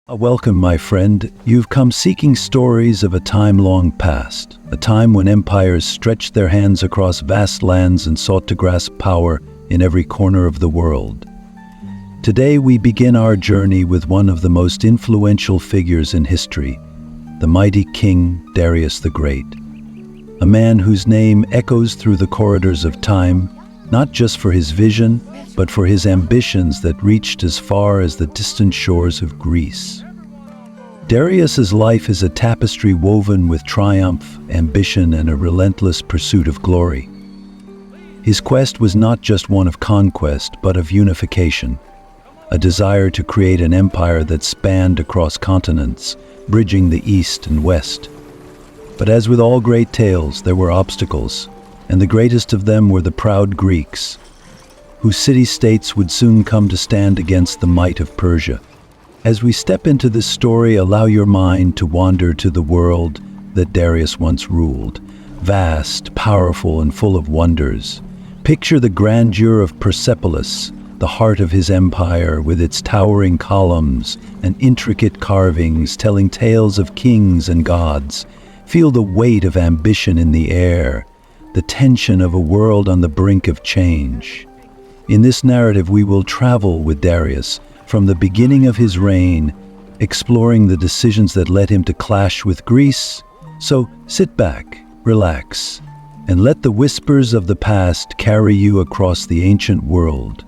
Welcome, my friend. You've come seeking stories of a time long past, a time when empires stretched their hands across vast lands and sought to grasp power in every corner of the world. Today we begin our journey with one of the most influential figures in history, the mighty King Darius the Great, a man whose name echoes through the corridors of time, not just for his vision, but for his ambitions that reached as far as the distant shores of Greece. Darius's life is a tapestry woven with triumph, ambition, and a relentless pursuit of glory. His quest was not just one of conquest, but of unification, a desire to create an empire that spanned across continents, bridging the East and West. But as with all great tales, there were obstacles, and the greatest of them were the proud Greeks, whose city-states would soon come to stand against the might of Persia. As we step into this story, allow your mind to wander to the world that Darius once ruled, vast, powerful, and full of wonders. Picture the grandeur of Persepolis, the heart of his empire, with its towering columns and intricate carvings telling tales of kings and gods. Feel the weight of ambition in the air, the tension of a world on the brink of change. In this narrative, we will travel with Darius from the beginning of his reign, exploring the decisions that led him to clash with Greece. So sit back, relax, and let the whispers of the past carry you across the ancient world,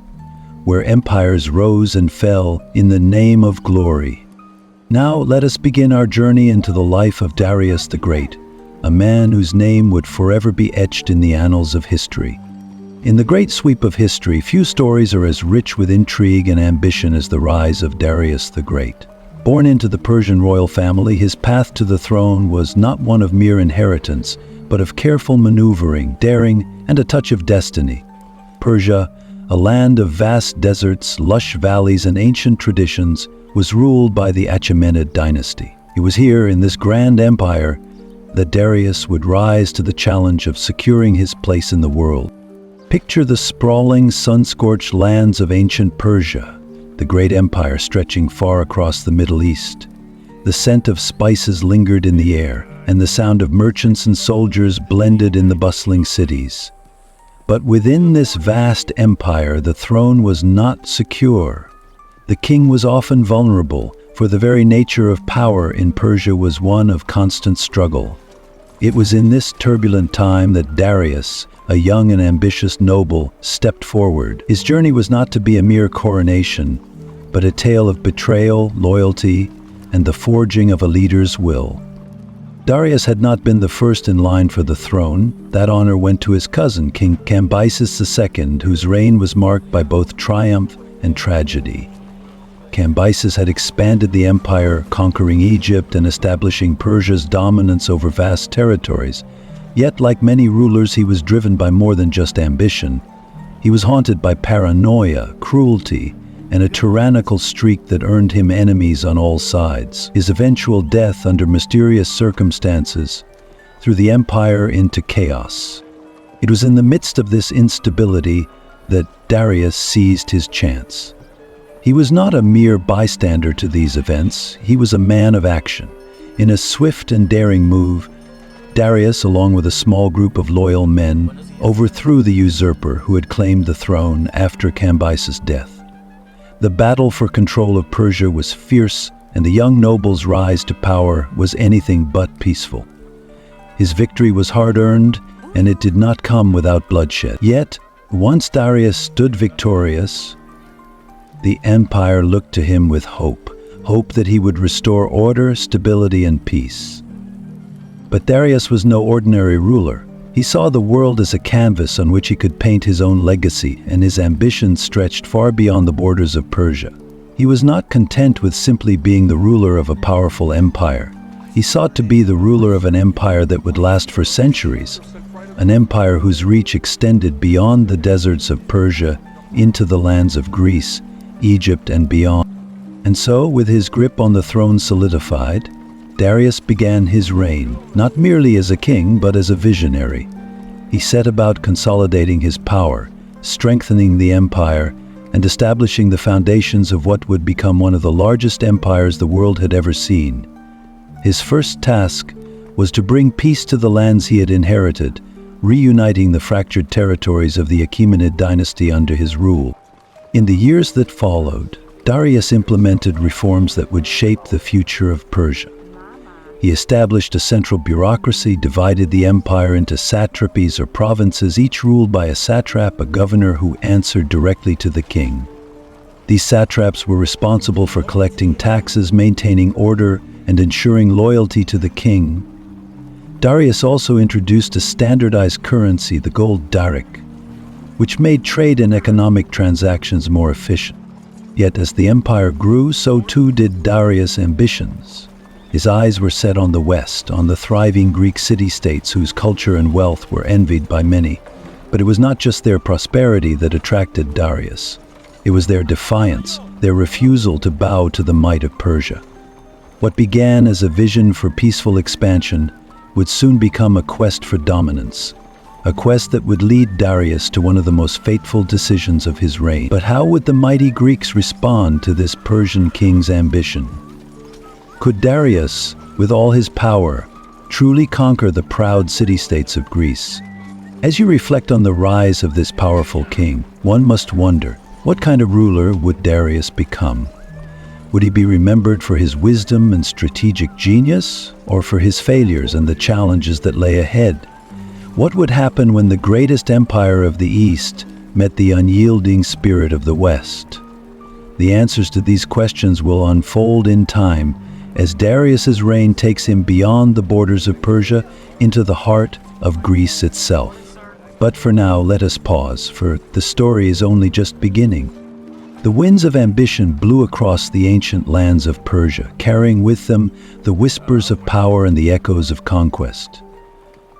where empires rose and fell in the name of glory. Now let us begin our journey into the life of Darius the Great, a man whose name would forever be etched in the annals of history. In the great sweep of history, few stories are as rich with intrigue and ambition as the rise of Darius the Great. Born into the Persian royal family, his path to the throne was not one of mere inheritance, but of careful maneuvering, daring, and a touch of destiny. Persia, a land of vast deserts, lush valleys, and ancient traditions, was ruled by the Achaemenid dynasty. It was here, in this grand empire, that Darius would rise to the challenge of securing his place in the world. Picture the sprawling, sun-scorched lands of ancient Persia, the great empire stretching far across the Middle East. The scent of spices lingered in the air, and the sound of merchants and soldiers blended in the bustling cities. But within this vast empire, the throne was not secure. The king was often vulnerable, for the very nature of power in Persia was one of constant struggle. It was in this turbulent time that Darius, a young and ambitious noble, stepped forward. His journey was not to be a mere coronation, but a tale of betrayal, loyalty, and the forging of a leader's will. Darius had not been the first in line for the throne. That honor went to his cousin, King Cambyses II, whose reign was marked by both triumph and tragedy. Cambyses had expanded the empire, conquering Egypt and establishing Persia's dominance over vast territories. Yet, like many rulers, he was driven by more than just ambition. He was haunted by paranoia, cruelty, and a tyrannical streak that earned him enemies on all sides. His eventual death under mysterious circumstances threw the empire into chaos. It was in the midst of this instability that Darius seized his chance. He was not a mere bystander to these events. He was a man of action. In a swift and daring move, Darius, along with a small group of loyal men, overthrew the usurper who had claimed the throne after Cambyses' death. The battle for control of Persia was fierce, and the young noble's rise to power was anything but peaceful. His victory was hard-earned, and it did not come without bloodshed. Yet, once Darius stood victorious, the empire looked to him with hope that he would restore order, stability, and peace. But Darius was no ordinary ruler. He saw the world as a canvas on which he could paint his own legacy, and his ambitions stretched far beyond the borders of Persia. He was not content with simply being the ruler of a powerful empire. He sought to be the ruler of an empire that would last for centuries, an empire whose reach extended beyond the deserts of Persia into the lands of Greece, Egypt, and beyond. And so, with his grip on the throne solidified, Darius began his reign, not merely as a king, but as a visionary. He set about consolidating his power, strengthening the empire, and establishing the foundations of what would become one of the largest empires the world had ever seen. His first task was to bring peace to the lands he had inherited, reuniting the fractured territories of the Achaemenid dynasty under his rule. In the years that followed, Darius implemented reforms that would shape the future of Persia. He established a central bureaucracy, divided the empire into satrapies or provinces, each ruled by a satrap, a governor who answered directly to the king. These satraps were responsible for collecting taxes, maintaining order, and ensuring loyalty to the king. Darius also introduced a standardized currency, the gold darik, which made trade and economic transactions more efficient. Yet as the empire grew, so too did Darius' ambitions. His eyes were set on the West, on the thriving Greek city-states whose culture and wealth were envied by many. But it was not just their prosperity that attracted Darius. It was their defiance, their refusal to bow to the might of Persia. What began as a vision for peaceful expansion would soon become a quest for dominance, a quest that would lead Darius to one of the most fateful decisions of his reign. But how would the mighty Greeks respond to this Persian king's ambition? Could Darius, with all his power, truly conquer the proud city-states of Greece? As you reflect on the rise of this powerful king, one must wonder, what kind of ruler would Darius become? Would he be remembered for his wisdom and strategic genius, or for his failures and the challenges that lay ahead? What would happen when the greatest empire of the East met the unyielding spirit of the West? The answers to these questions will unfold in time as Darius's reign takes him beyond the borders of Persia into the heart of Greece itself. But for now, let us pause, for the story is only just beginning. The winds of ambition blew across the ancient lands of Persia, carrying with them the whispers of power and the echoes of conquest.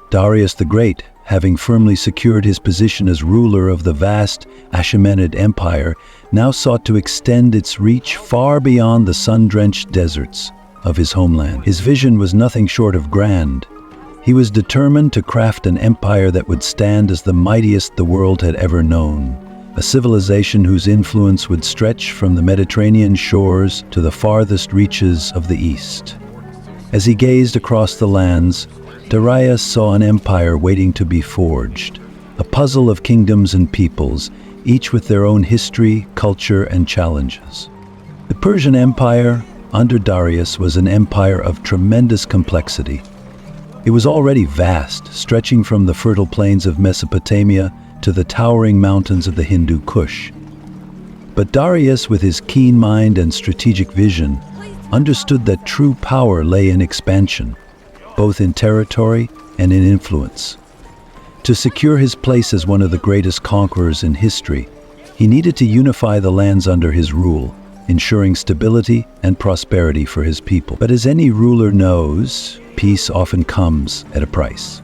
Darius the Great, having firmly secured his position as ruler of the vast Achaemenid Empire, now sought to extend its reach far beyond the sun-drenched deserts of his homeland. His vision was nothing short of grand. He was determined to craft an empire that would stand as the mightiest the world had ever known, a civilization whose influence would stretch from the Mediterranean shores to the farthest reaches of the East. As he gazed across the lands, Darius saw an empire waiting to be forged, a puzzle of kingdoms and peoples, each with their own history, culture, and challenges. The Persian Empire, under Darius, was an empire of tremendous complexity. It was already vast, stretching from the fertile plains of Mesopotamia to the towering mountains of the Hindu Kush. But Darius, with his keen mind and strategic vision, understood that true power lay in expansion, both in territory and in influence. To secure his place as one of the greatest conquerors in history, he needed to unify the lands under his rule, ensuring stability and prosperity for his people. But as any ruler knows, peace often comes at a price.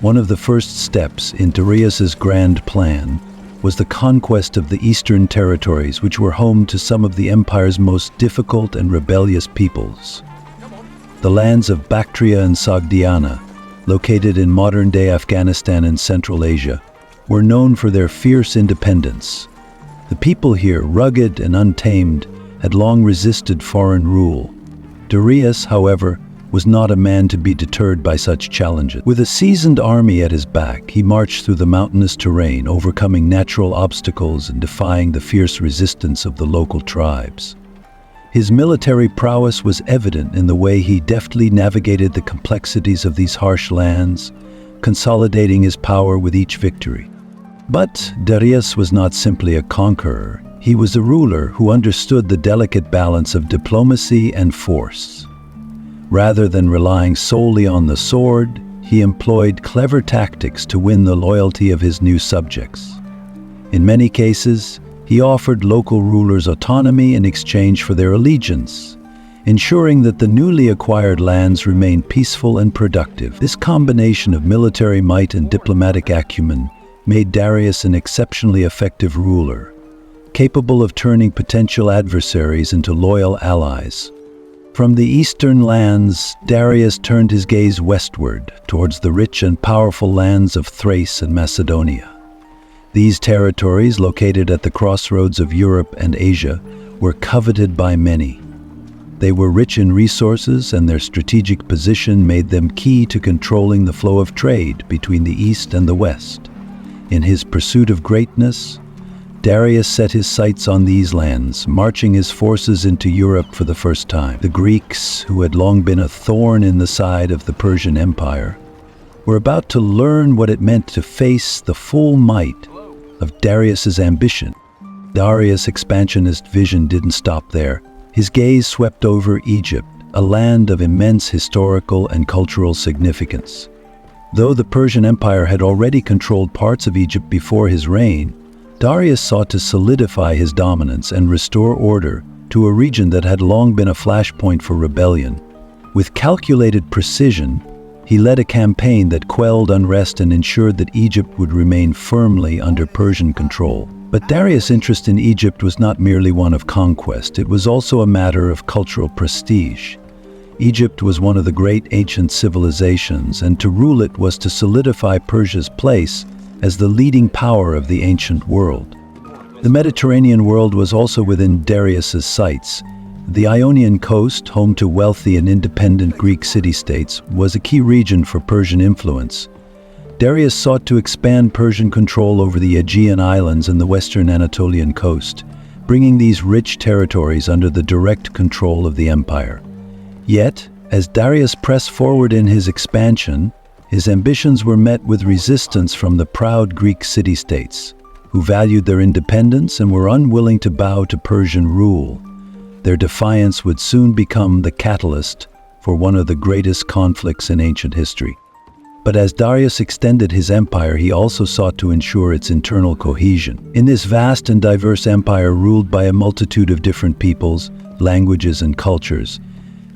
One of the first steps in Darius's grand plan was the conquest of the eastern territories, which were home to some of the empire's most difficult and rebellious peoples. The lands of Bactria and Sogdiana, located in modern-day Afghanistan and Central Asia, were known for their fierce independence. The people here, rugged and untamed, had long resisted foreign rule. Darius, however, was not a man to be deterred by such challenges. With a seasoned army at his back, he marched through the mountainous terrain, overcoming natural obstacles and defying the fierce resistance of the local tribes. His military prowess was evident in the way he deftly navigated the complexities of these harsh lands, consolidating his power with each victory. But Darius was not simply a conqueror. He was a ruler who understood the delicate balance of diplomacy and force. Rather than relying solely on the sword, he employed clever tactics to win the loyalty of his new subjects. In many cases, he offered local rulers autonomy in exchange for their allegiance, ensuring that the newly acquired lands remained peaceful and productive. This combination of military might and diplomatic acumen made Darius an exceptionally effective ruler, capable of turning potential adversaries into loyal allies. From the eastern lands, Darius turned his gaze westward, towards the rich and powerful lands of Thrace and Macedonia. These territories, located at the crossroads of Europe and Asia, were coveted by many. They were rich in resources, and their strategic position made them key to controlling the flow of trade between the East and the West. In his pursuit of greatness, Darius set his sights on these lands, marching his forces into Europe for the first time. The Greeks, who had long been a thorn in the side of the Persian Empire, were about to learn what it meant to face the full might of Darius's ambition. Darius' expansionist vision didn't stop there. His gaze swept over Egypt, a land of immense historical and cultural significance. Though the Persian Empire had already controlled parts of Egypt before his reign, Darius sought to solidify his dominance and restore order to a region that had long been a flashpoint for rebellion. With calculated precision, he led a campaign that quelled unrest and ensured that Egypt would remain firmly under Persian control. But Darius' interest in Egypt was not merely one of conquest, it was also a matter of cultural prestige. Egypt was one of the great ancient civilizations, and to rule it was to solidify Persia's place as the leading power of the ancient world. The Mediterranean world was also within Darius's sights. The Ionian coast, home to wealthy and independent Greek city-states, was a key region for Persian influence. Darius sought to expand Persian control over the Aegean Islands and the western Anatolian coast, bringing these rich territories under the direct control of the empire. Yet, as Darius pressed forward in his expansion, his ambitions were met with resistance from the proud Greek city-states, who valued their independence and were unwilling to bow to Persian rule. Their defiance would soon become the catalyst for one of the greatest conflicts in ancient history. But as Darius extended his empire, he also sought to ensure its internal cohesion. In this vast and diverse empire ruled by a multitude of different peoples, languages, and cultures,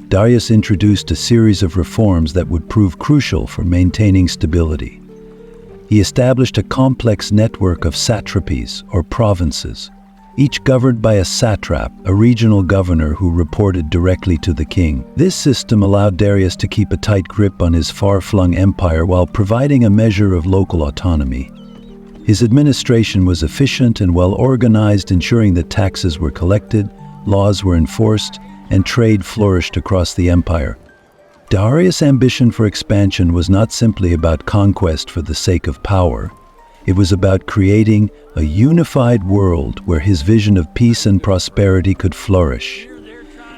Darius introduced a series of reforms that would prove crucial for maintaining stability. He established a complex network of satrapies, or provinces, each governed by a satrap, a regional governor who reported directly to the king. This system allowed Darius to keep a tight grip on his far-flung empire while providing a measure of local autonomy. His administration was efficient and well-organized, ensuring that taxes were collected, laws were enforced, and trade flourished across the empire. Darius' ambition for expansion was not simply about conquest for the sake of power. It was about creating a unified world where his vision of peace and prosperity could flourish.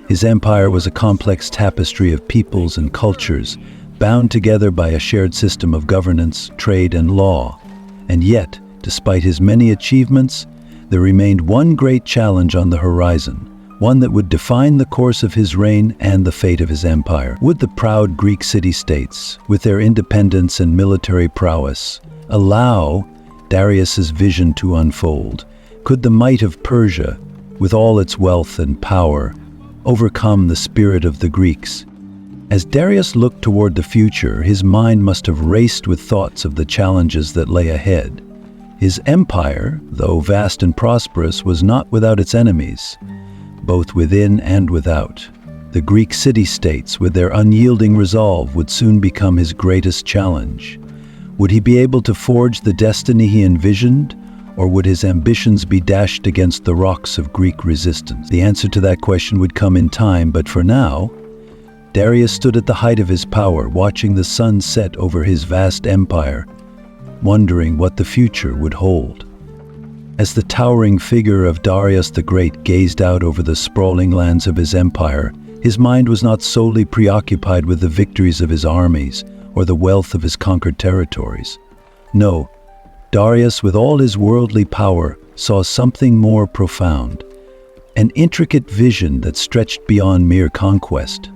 His empire was a complex tapestry of peoples and cultures, bound together by a shared system of governance, trade, and law. And yet, despite his many achievements, there remained one great challenge on the horizon, one that would define the course of his reign and the fate of his empire. Would the proud Greek city-states, with their independence and military prowess, allow Darius's vision to unfold? Could the might of Persia, with all its wealth and power, overcome the spirit of the Greeks? As Darius looked toward the future, his mind must have raced with thoughts of the challenges that lay ahead. His empire, though vast and prosperous, was not without its enemies, both within and without. The Greek city-states, with their unyielding resolve, would soon become his greatest challenge. Would he be able to forge the destiny he envisioned, or would his ambitions be dashed against the rocks of Greek resistance? The answer to that question would come in time, but for now, Darius stood at the height of his power, watching the sun set over his vast empire, wondering what the future would hold. As the towering figure of Darius the Great gazed out over the sprawling lands of his empire, his mind was not solely preoccupied with the victories of his armies or the wealth of his conquered territories. No, Darius, with all his worldly power, saw something more profound, an intricate vision that stretched beyond mere conquest.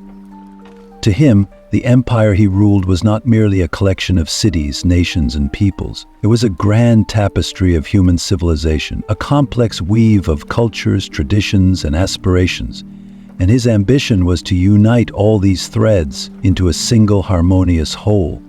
To him, the empire he ruled was not merely a collection of cities, nations, and peoples. It was a grand tapestry of human civilization, a complex weave of cultures, traditions, and aspirations. And his ambition was to unite all these threads into a single harmonious whole.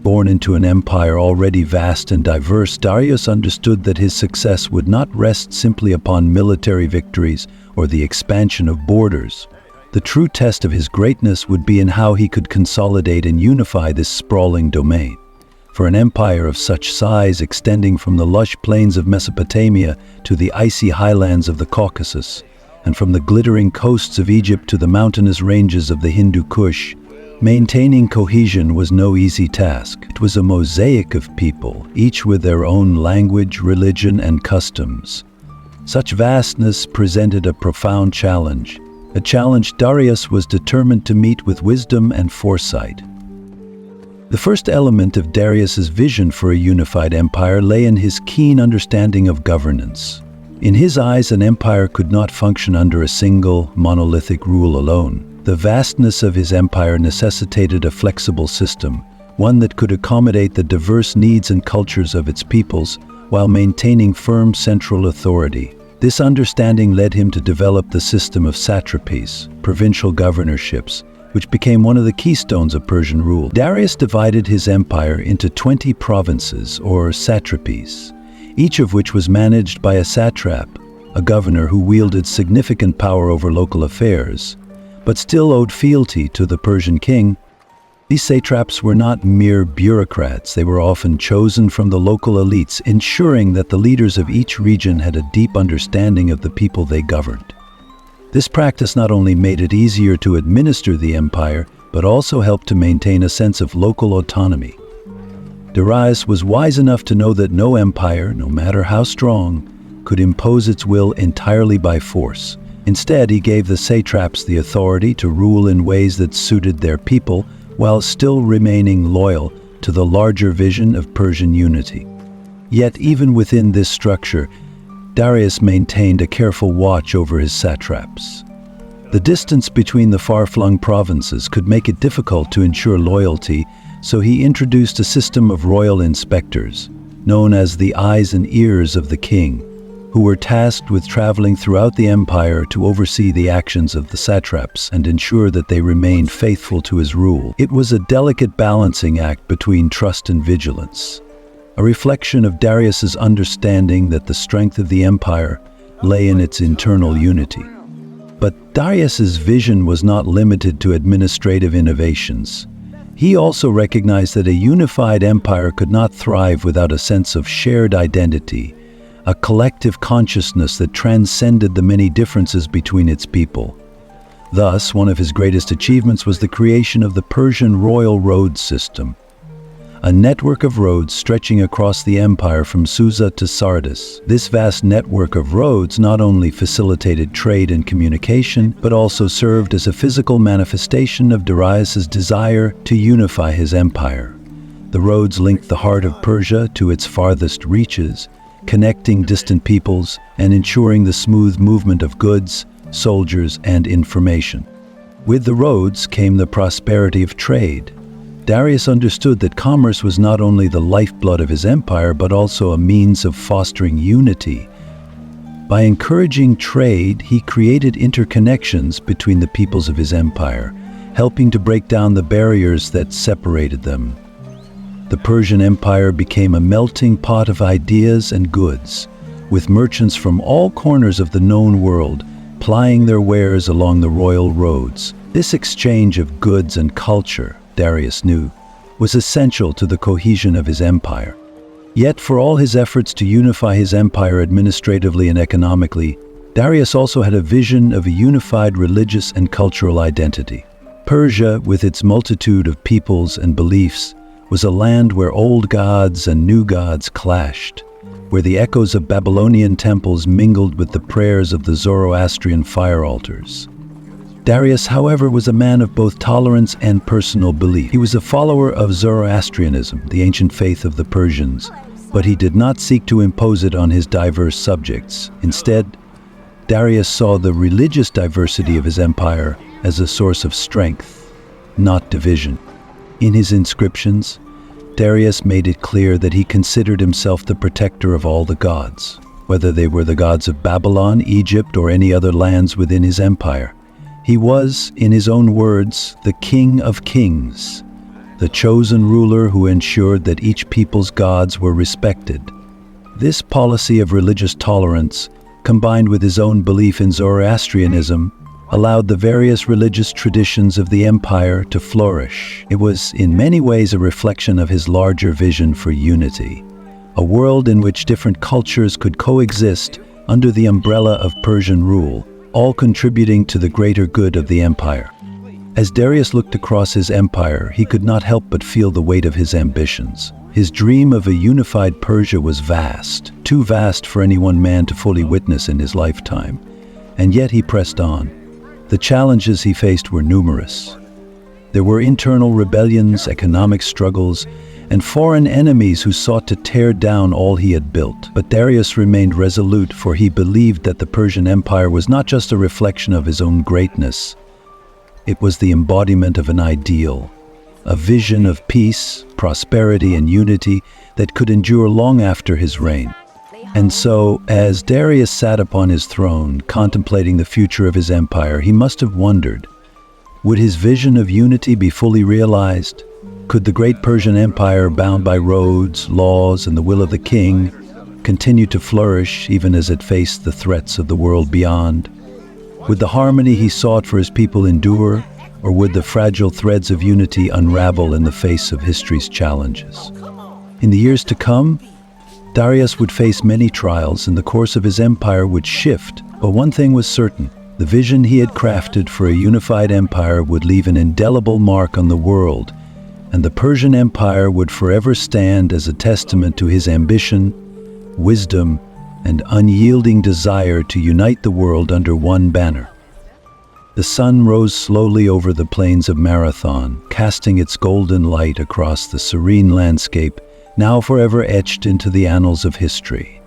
Born into an empire already vast and diverse, Darius understood that his success would not rest simply upon military victories or the expansion of borders. The true test of his greatness would be in how he could consolidate and unify this sprawling domain. For an empire of such size, extending from the lush plains of Mesopotamia to the icy highlands of the Caucasus, and from the glittering coasts of Egypt to the mountainous ranges of the Hindu Kush, maintaining cohesion was no easy task. It was a mosaic of people, each with their own language, religion, and customs. Such vastness presented a profound challenge, a challenge Darius was determined to meet with wisdom and foresight. The first element of Darius's vision for a unified empire lay in his keen understanding of governance. In his eyes, an empire could not function under a single, monolithic rule alone. The vastness of his empire necessitated a flexible system, one that could accommodate the diverse needs and cultures of its peoples while maintaining firm central authority. This understanding led him to develop the system of satrapies, provincial governorships, which became one of the keystones of Persian rule. Darius divided his empire into 20 provinces, or satrapies, each of which was managed by a satrap, a governor who wielded significant power over local affairs, but still owed fealty to the Persian king. These satraps were not mere bureaucrats. They were often chosen from the local elites, ensuring that the leaders of each region had a deep understanding of the people they governed. This practice not only made it easier to administer the empire, but also helped to maintain a sense of local autonomy. Darius was wise enough to know that no empire, no matter how strong, could impose its will entirely by force. Instead, he gave the satraps the authority to rule in ways that suited their people, while still remaining loyal to the larger vision of Persian unity. Yet, even within this structure, Darius maintained a careful watch over his satraps. The distance between the far-flung provinces could make it difficult to ensure loyalty, so he introduced a system of royal inspectors, known as the eyes and ears of the king, who were tasked with traveling throughout the empire to oversee the actions of the satraps and ensure that they remained faithful to his rule. It was a delicate balancing act between trust and vigilance, a reflection of Darius's understanding that the strength of the empire lay in its internal unity. But Darius's vision was not limited to administrative innovations. He also recognized that a unified empire could not thrive without a sense of shared identity, a collective consciousness that transcended the many differences between its people. Thus, one of his greatest achievements was the creation of the Persian royal road system, a network of roads stretching across the empire from Susa to Sardis. This vast network of roads not only facilitated trade and communication, but also served as a physical manifestation of Darius's desire to unify his empire. The roads linked the heart of Persia to its farthest reaches, connecting distant peoples and ensuring the smooth movement of goods, soldiers, and information. With the roads came the prosperity of trade. Darius understood that commerce was not only the lifeblood of his empire, but also a means of fostering unity. By encouraging trade, he created interconnections between the peoples of his empire, helping to break down the barriers that separated them. The Persian Empire became a melting pot of ideas and goods, with merchants from all corners of the known world plying their wares along the royal roads. This exchange of goods and culture, Darius knew, was essential to the cohesion of his empire. Yet, for all his efforts to unify his empire administratively and economically, Darius also had a vision of a unified religious and cultural identity. Persia, with its multitude of peoples and beliefs, was a land where old gods and new gods clashed, where the echoes of Babylonian temples mingled with the prayers of the Zoroastrian fire altars. Darius, however, was a man of both tolerance and personal belief. He was a follower of Zoroastrianism, the ancient faith of the Persians, but he did not seek to impose it on his diverse subjects. Instead, Darius saw the religious diversity of his empire as a source of strength, not division. In his inscriptions, Darius made it clear that he considered himself the protector of all the gods, whether they were the gods of Babylon, Egypt, or any other lands within his empire. He was, in his own words, the King of Kings, the chosen ruler who ensured that each people's gods were respected. This policy of religious tolerance, combined with his own belief in Zoroastrianism, allowed the various religious traditions of the empire to flourish. It was in many ways a reflection of his larger vision for unity, a world in which different cultures could coexist under the umbrella of Persian rule, all contributing to the greater good of the empire. As Darius looked across his empire, he could not help but feel the weight of his ambitions. His dream of a unified Persia was vast, too vast for any one man to fully witness in his lifetime. And yet he pressed on. The challenges he faced were numerous. There were internal rebellions, economic struggles, and foreign enemies who sought to tear down all he had built. But Darius remained resolute, for he believed that the Persian Empire was not just a reflection of his own greatness. It was the embodiment of an ideal, a vision of peace, prosperity, and unity that could endure long after his reign. And so, as Darius sat upon his throne, contemplating the future of his empire, he must have wondered, would his vision of unity be fully realized? Could the great Persian Empire, bound by roads, laws, and the will of the king, continue to flourish even as it faced the threats of the world beyond? Would the harmony he sought for his people endure, or would the fragile threads of unity unravel in the face of history's challenges? In the years to come, Darius would face many trials, and the course of his empire would shift. But one thing was certain: the vision he had crafted for a unified empire would leave an indelible mark on the world, and the Persian Empire would forever stand as a testament to his ambition, wisdom, and unyielding desire to unite the world under one banner. The sun rose slowly over the plains of Marathon, casting its golden light across the serene landscape, now forever etched into the annals of history.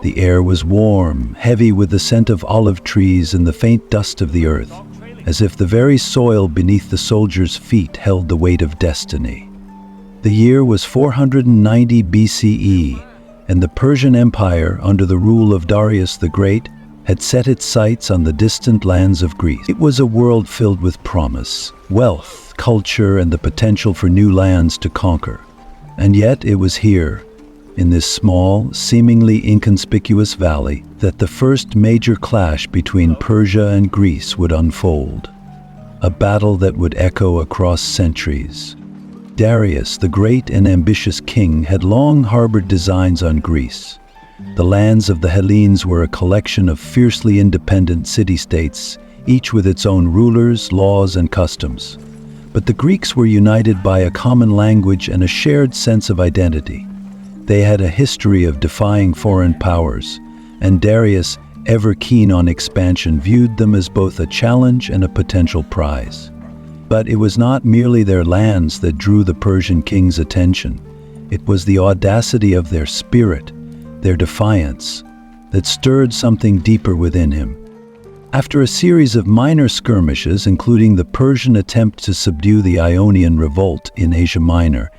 The air was warm, heavy with the scent of olive trees and the faint dust of the earth, as if the very soil beneath the soldiers' feet held the weight of destiny. The year was 490 BCE, and the Persian Empire, under the rule of Darius the Great, had set its sights on the distant lands of Greece. It was a world filled with promise, wealth, culture, and the potential for new lands to conquer. And yet it was here, in this small, seemingly inconspicuous valley, that the first major clash between Persia and Greece would unfold. A battle that would echo across centuries. Darius, the great and ambitious king, had long harbored designs on Greece. The lands of the Hellenes were a collection of fiercely independent city-states, each with its own rulers, laws, and customs. But the Greeks were united by a common language and a shared sense of identity. They had a history of defying foreign powers, and Darius, ever keen on expansion, viewed them as both a challenge and a potential prize. But it was not merely their lands that drew the Persian king's attention. It was the audacity of their spirit, their defiance, that stirred something deeper within him. After a series of minor skirmishes, including the Persian attempt to subdue the Ionian revolt in Asia Minor,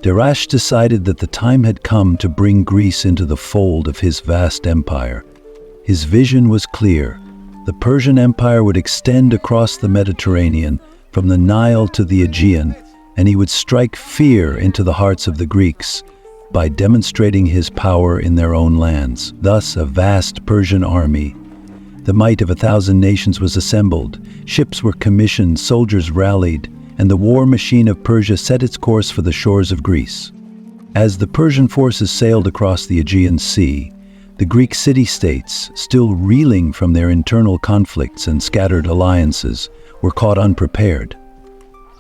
Darius decided that the time had come to bring Greece into the fold of his vast empire. His vision was clear. The Persian Empire would extend across the Mediterranean, from the Nile to the Aegean, and he would strike fear into the hearts of the Greeks by demonstrating his power in their own lands. Thus, a vast Persian army, the might of 1,000 nations, was assembled. Ships were commissioned, soldiers rallied, and the war machine of Persia set its course for the shores of Greece. As the Persian forces sailed across the Aegean Sea, the Greek city-states, still reeling from their internal conflicts and scattered alliances, were caught unprepared.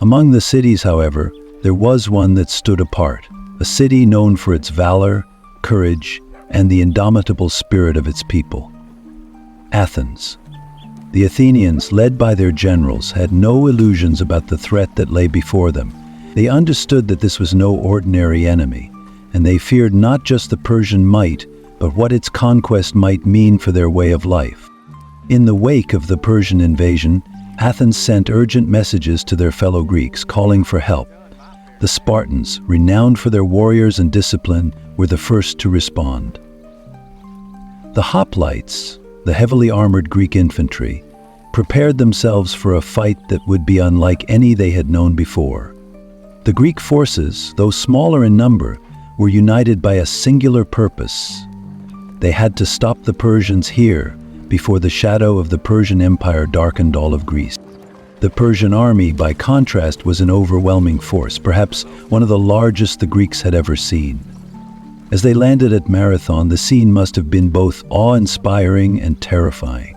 Among the cities, however, there was one that stood apart, a city known for its valor, courage, and the indomitable spirit of its people. Athens. The Athenians, led by their generals, had no illusions about the threat that lay before them. They understood that this was no ordinary enemy, and they feared not just the Persian might, but what its conquest might mean for their way of life. In the wake of the Persian invasion, Athens sent urgent messages to their fellow Greeks, calling for help. The Spartans, renowned for their warriors and discipline, were the first to respond. The hoplites, the heavily armored Greek infantry, prepared themselves for a fight that would be unlike any they had known before. The Greek forces, though smaller in number, were united by a singular purpose. They had to stop the Persians here, before the shadow of the Persian Empire darkened all of Greece. The Persian army, by contrast, was an overwhelming force, perhaps one of the largest the Greeks had ever seen. As they landed at Marathon, the scene must have been both awe-inspiring and terrifying.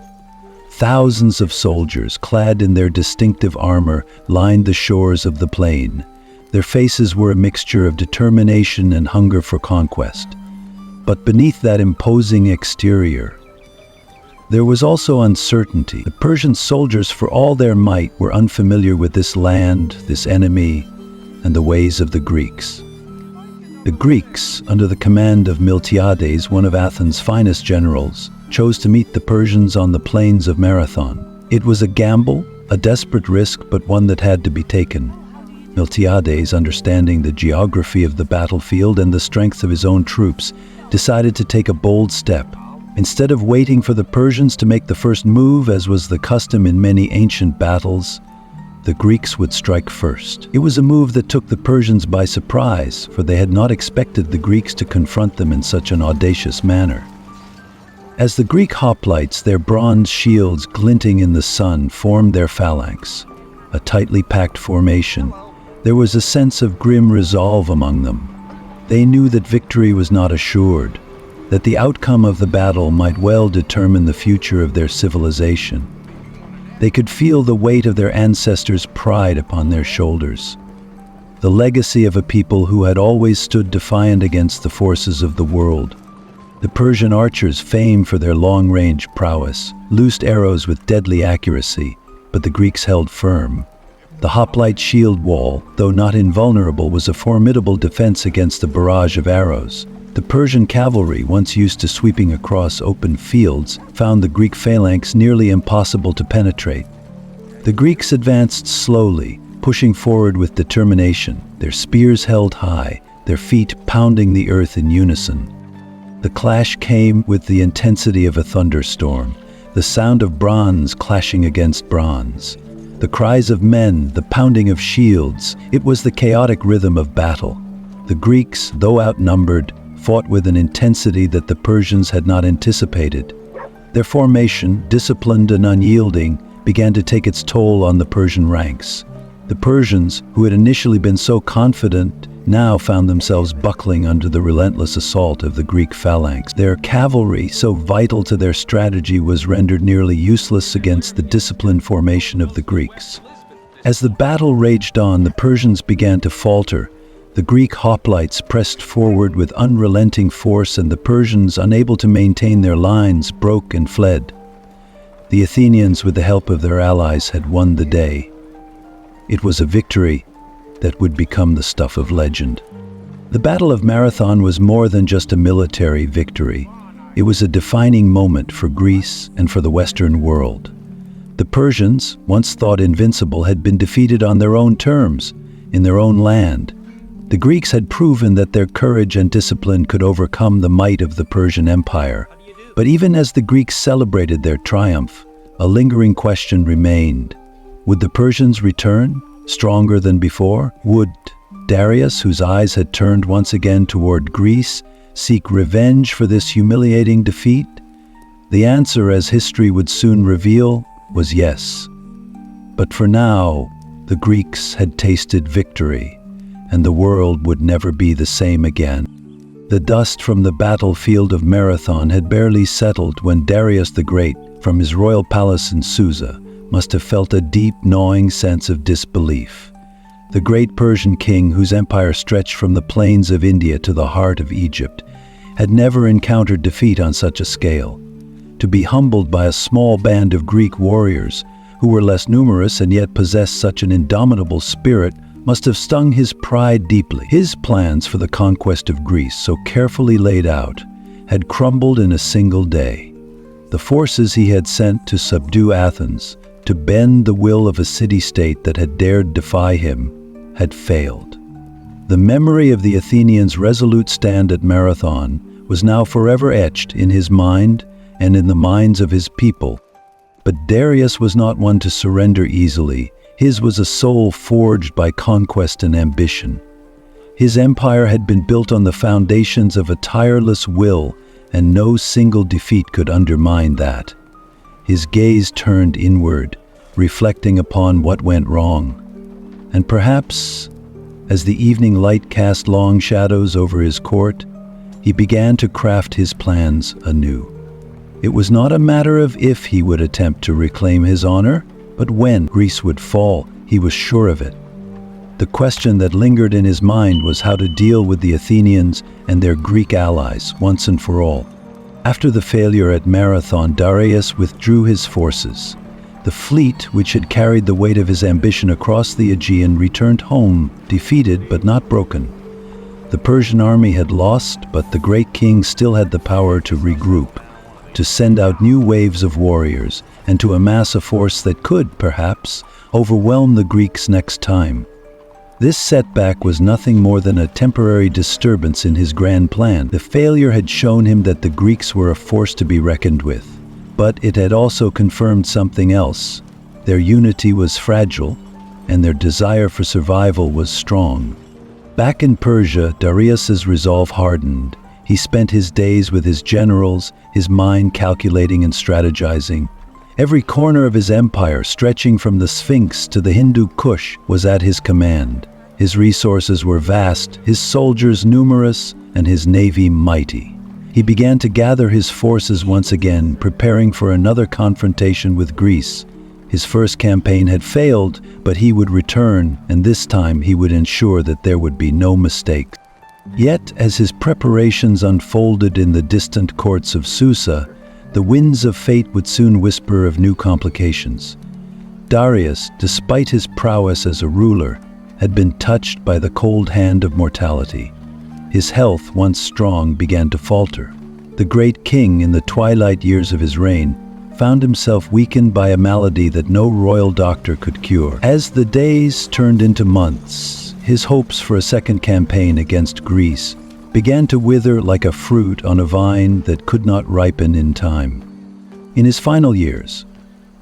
Thousands of soldiers, clad in their distinctive armor, lined the shores of the plain. Their faces were a mixture of determination and hunger for conquest. But beneath that imposing exterior, there was also uncertainty. The Persian soldiers, for all their might, were unfamiliar with this land, this enemy, and the ways of the Greeks. The Greeks, under the command of Miltiades, one of Athens' finest generals, chose to meet the Persians on the plains of Marathon. It was a gamble, a desperate risk, but one that had to be taken. Miltiades, understanding the geography of the battlefield and the strength of his own troops, decided to take a bold step. Instead of waiting for the Persians to make the first move, as was the custom in many ancient battles, the Greeks would strike first. It was a move that took the Persians by surprise, for they had not expected the Greeks to confront them in such an audacious manner. As the Greek hoplites, their bronze shields glinting in the sun, formed their phalanx, a tightly packed formation, there was a sense of grim resolve among them. They knew that victory was not assured, that the outcome of the battle might well determine the future of their civilization. They could feel the weight of their ancestors' pride upon their shoulders, the legacy of a people who had always stood defiant against the forces of the world. The Persian archers, famed for their long-range prowess, loosed arrows with deadly accuracy, but the Greeks held firm. The hoplite shield wall, though not invulnerable, was a formidable defense against the barrage of arrows. The Persian cavalry, once used to sweeping across open fields, found the Greek phalanx nearly impossible to penetrate. The Greeks advanced slowly, pushing forward with determination, their spears held high, their feet pounding the earth in unison. The clash came with the intensity of a thunderstorm, the sound of bronze clashing against bronze. The cries of men, the pounding of shields, it was the chaotic rhythm of battle. The Greeks, though outnumbered, fought with an intensity that the Persians had not anticipated. Their formation, disciplined and unyielding, began to take its toll on the Persian ranks. The Persians, who had initially been so confident, now found themselves buckling under the relentless assault of the Greek phalanx. Their cavalry, so vital to their strategy, was rendered nearly useless against the disciplined formation of the Greeks. As the battle raged on, the Persians began to falter. The Greek hoplites pressed forward with unrelenting force, and the Persians, unable to maintain their lines, broke and fled. The Athenians, with the help of their allies, had won the day. It was a victory that would become the stuff of legend. The Battle of Marathon was more than just a military victory. It was a defining moment for Greece and for the Western world. The Persians, once thought invincible, had been defeated on their own terms, in their own land. The Greeks had proven that their courage and discipline could overcome the might of the Persian Empire. But even as the Greeks celebrated their triumph, a lingering question remained. Would the Persians return, stronger than before? Would Darius, whose eyes had turned once again toward Greece, seek revenge for this humiliating defeat? The answer, as history would soon reveal, was yes. But for now, the Greeks had tasted victory, and the world would never be the same again. The dust from the battlefield of Marathon had barely settled when Darius the Great, from his royal palace in Susa, must have felt a deep, gnawing sense of disbelief. The great Persian king, whose empire stretched from the plains of India to the heart of Egypt, had never encountered defeat on such a scale. To be humbled by a small band of Greek warriors, who were less numerous and yet possessed such an indomitable spirit, must have stung his pride deeply. His plans for the conquest of Greece, so carefully laid out, had crumbled in a single day. The forces he had sent to subdue Athens, to bend the will of a city-state that had dared defy him, had failed. The memory of the Athenians' resolute stand at Marathon was now forever etched in his mind and in the minds of his people. But Darius was not one to surrender easily. His was a soul forged by conquest and ambition. His empire had been built on the foundations of a tireless will, and no single defeat could undermine that. his gaze turned inward, reflecting upon what went wrong. And perhaps, as the evening light cast long shadows over his court, he began to craft his plans anew. It was not a matter of if he would attempt to reclaim his honor, but when Greece would fall. He was sure of it. The question that lingered in his mind was how to deal with the Athenians and their Greek allies once and for all. After the failure at Marathon, Darius withdrew his forces. The fleet, which had carried the weight of his ambition across the Aegean, returned home, defeated but not broken. The Persian army had lost, but the great king still had the power to regroup, to send out new waves of warriors, and to amass a force that could, perhaps, overwhelm the Greeks next time. This setback was nothing more than a temporary disturbance in his grand plan. The failure had shown him that the Greeks were a force to be reckoned with. But it had also confirmed something else. Their unity was fragile, and their desire for survival was strong. Back in Persia, Darius's resolve hardened. He spent his days with his generals, his mind calculating and strategizing. Every corner of his empire, stretching from the Sphinx to the Hindu Kush, was at his command. His resources were vast, his soldiers numerous, and his navy mighty. He began to gather his forces once again, preparing for another confrontation with Greece. His first campaign had failed, but he would return, and this time he would ensure that there would be no mistake. Yet, as his preparations unfolded in the distant courts of Susa, the winds of fate would soon whisper of new complications. Darius, despite his prowess as a ruler, had been touched by the cold hand of mortality. His health, once strong, began to falter. The great king, in the twilight years of his reign, found himself weakened by a malady that no royal doctor could cure. As the days turned into months, his hopes for a second campaign against Greece began to wither like a fruit on a vine that could not ripen in time. In his final years,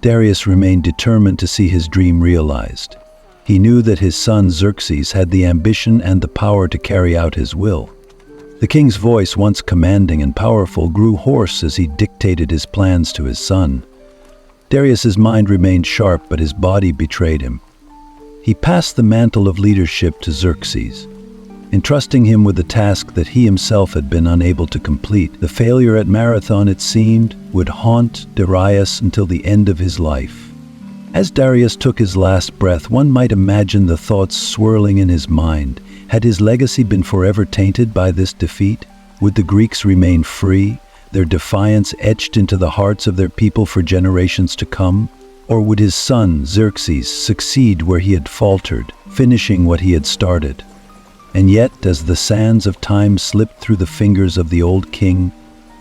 Darius remained determined to see his dream realized. He knew that his son Xerxes had the ambition and the power to carry out his will. The king's voice, once commanding and powerful, grew hoarse as he dictated his plans to his son. Darius's mind remained sharp, but his body betrayed him. He passed the mantle of leadership to Xerxes, entrusting him with a task that he himself had been unable to complete. The failure at Marathon, it seemed, would haunt Darius until the end of his life. As Darius took his last breath, one might imagine the thoughts swirling in his mind. Had his legacy been forever tainted by this defeat? Would the Greeks remain free, their defiance etched into the hearts of their people for generations to come? Or would his son, Xerxes, succeed where he had faltered, finishing what he had started? And yet, as the sands of time slipped through the fingers of the old king,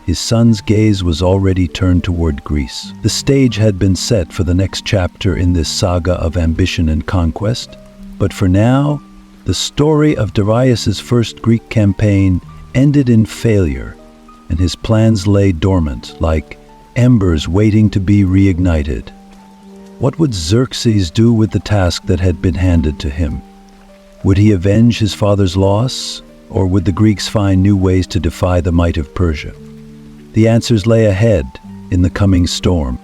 his son's gaze was already turned toward Greece. The stage had been set for the next chapter in this saga of ambition and conquest. But for now, the story of Darius's first Greek campaign ended in failure, and his plans lay dormant, like embers waiting to be reignited. What would Xerxes do with the task that had been handed to him? Would he avenge his father's loss, or would the Greeks find new ways to defy the might of Persia? The answers lay ahead in the coming storm.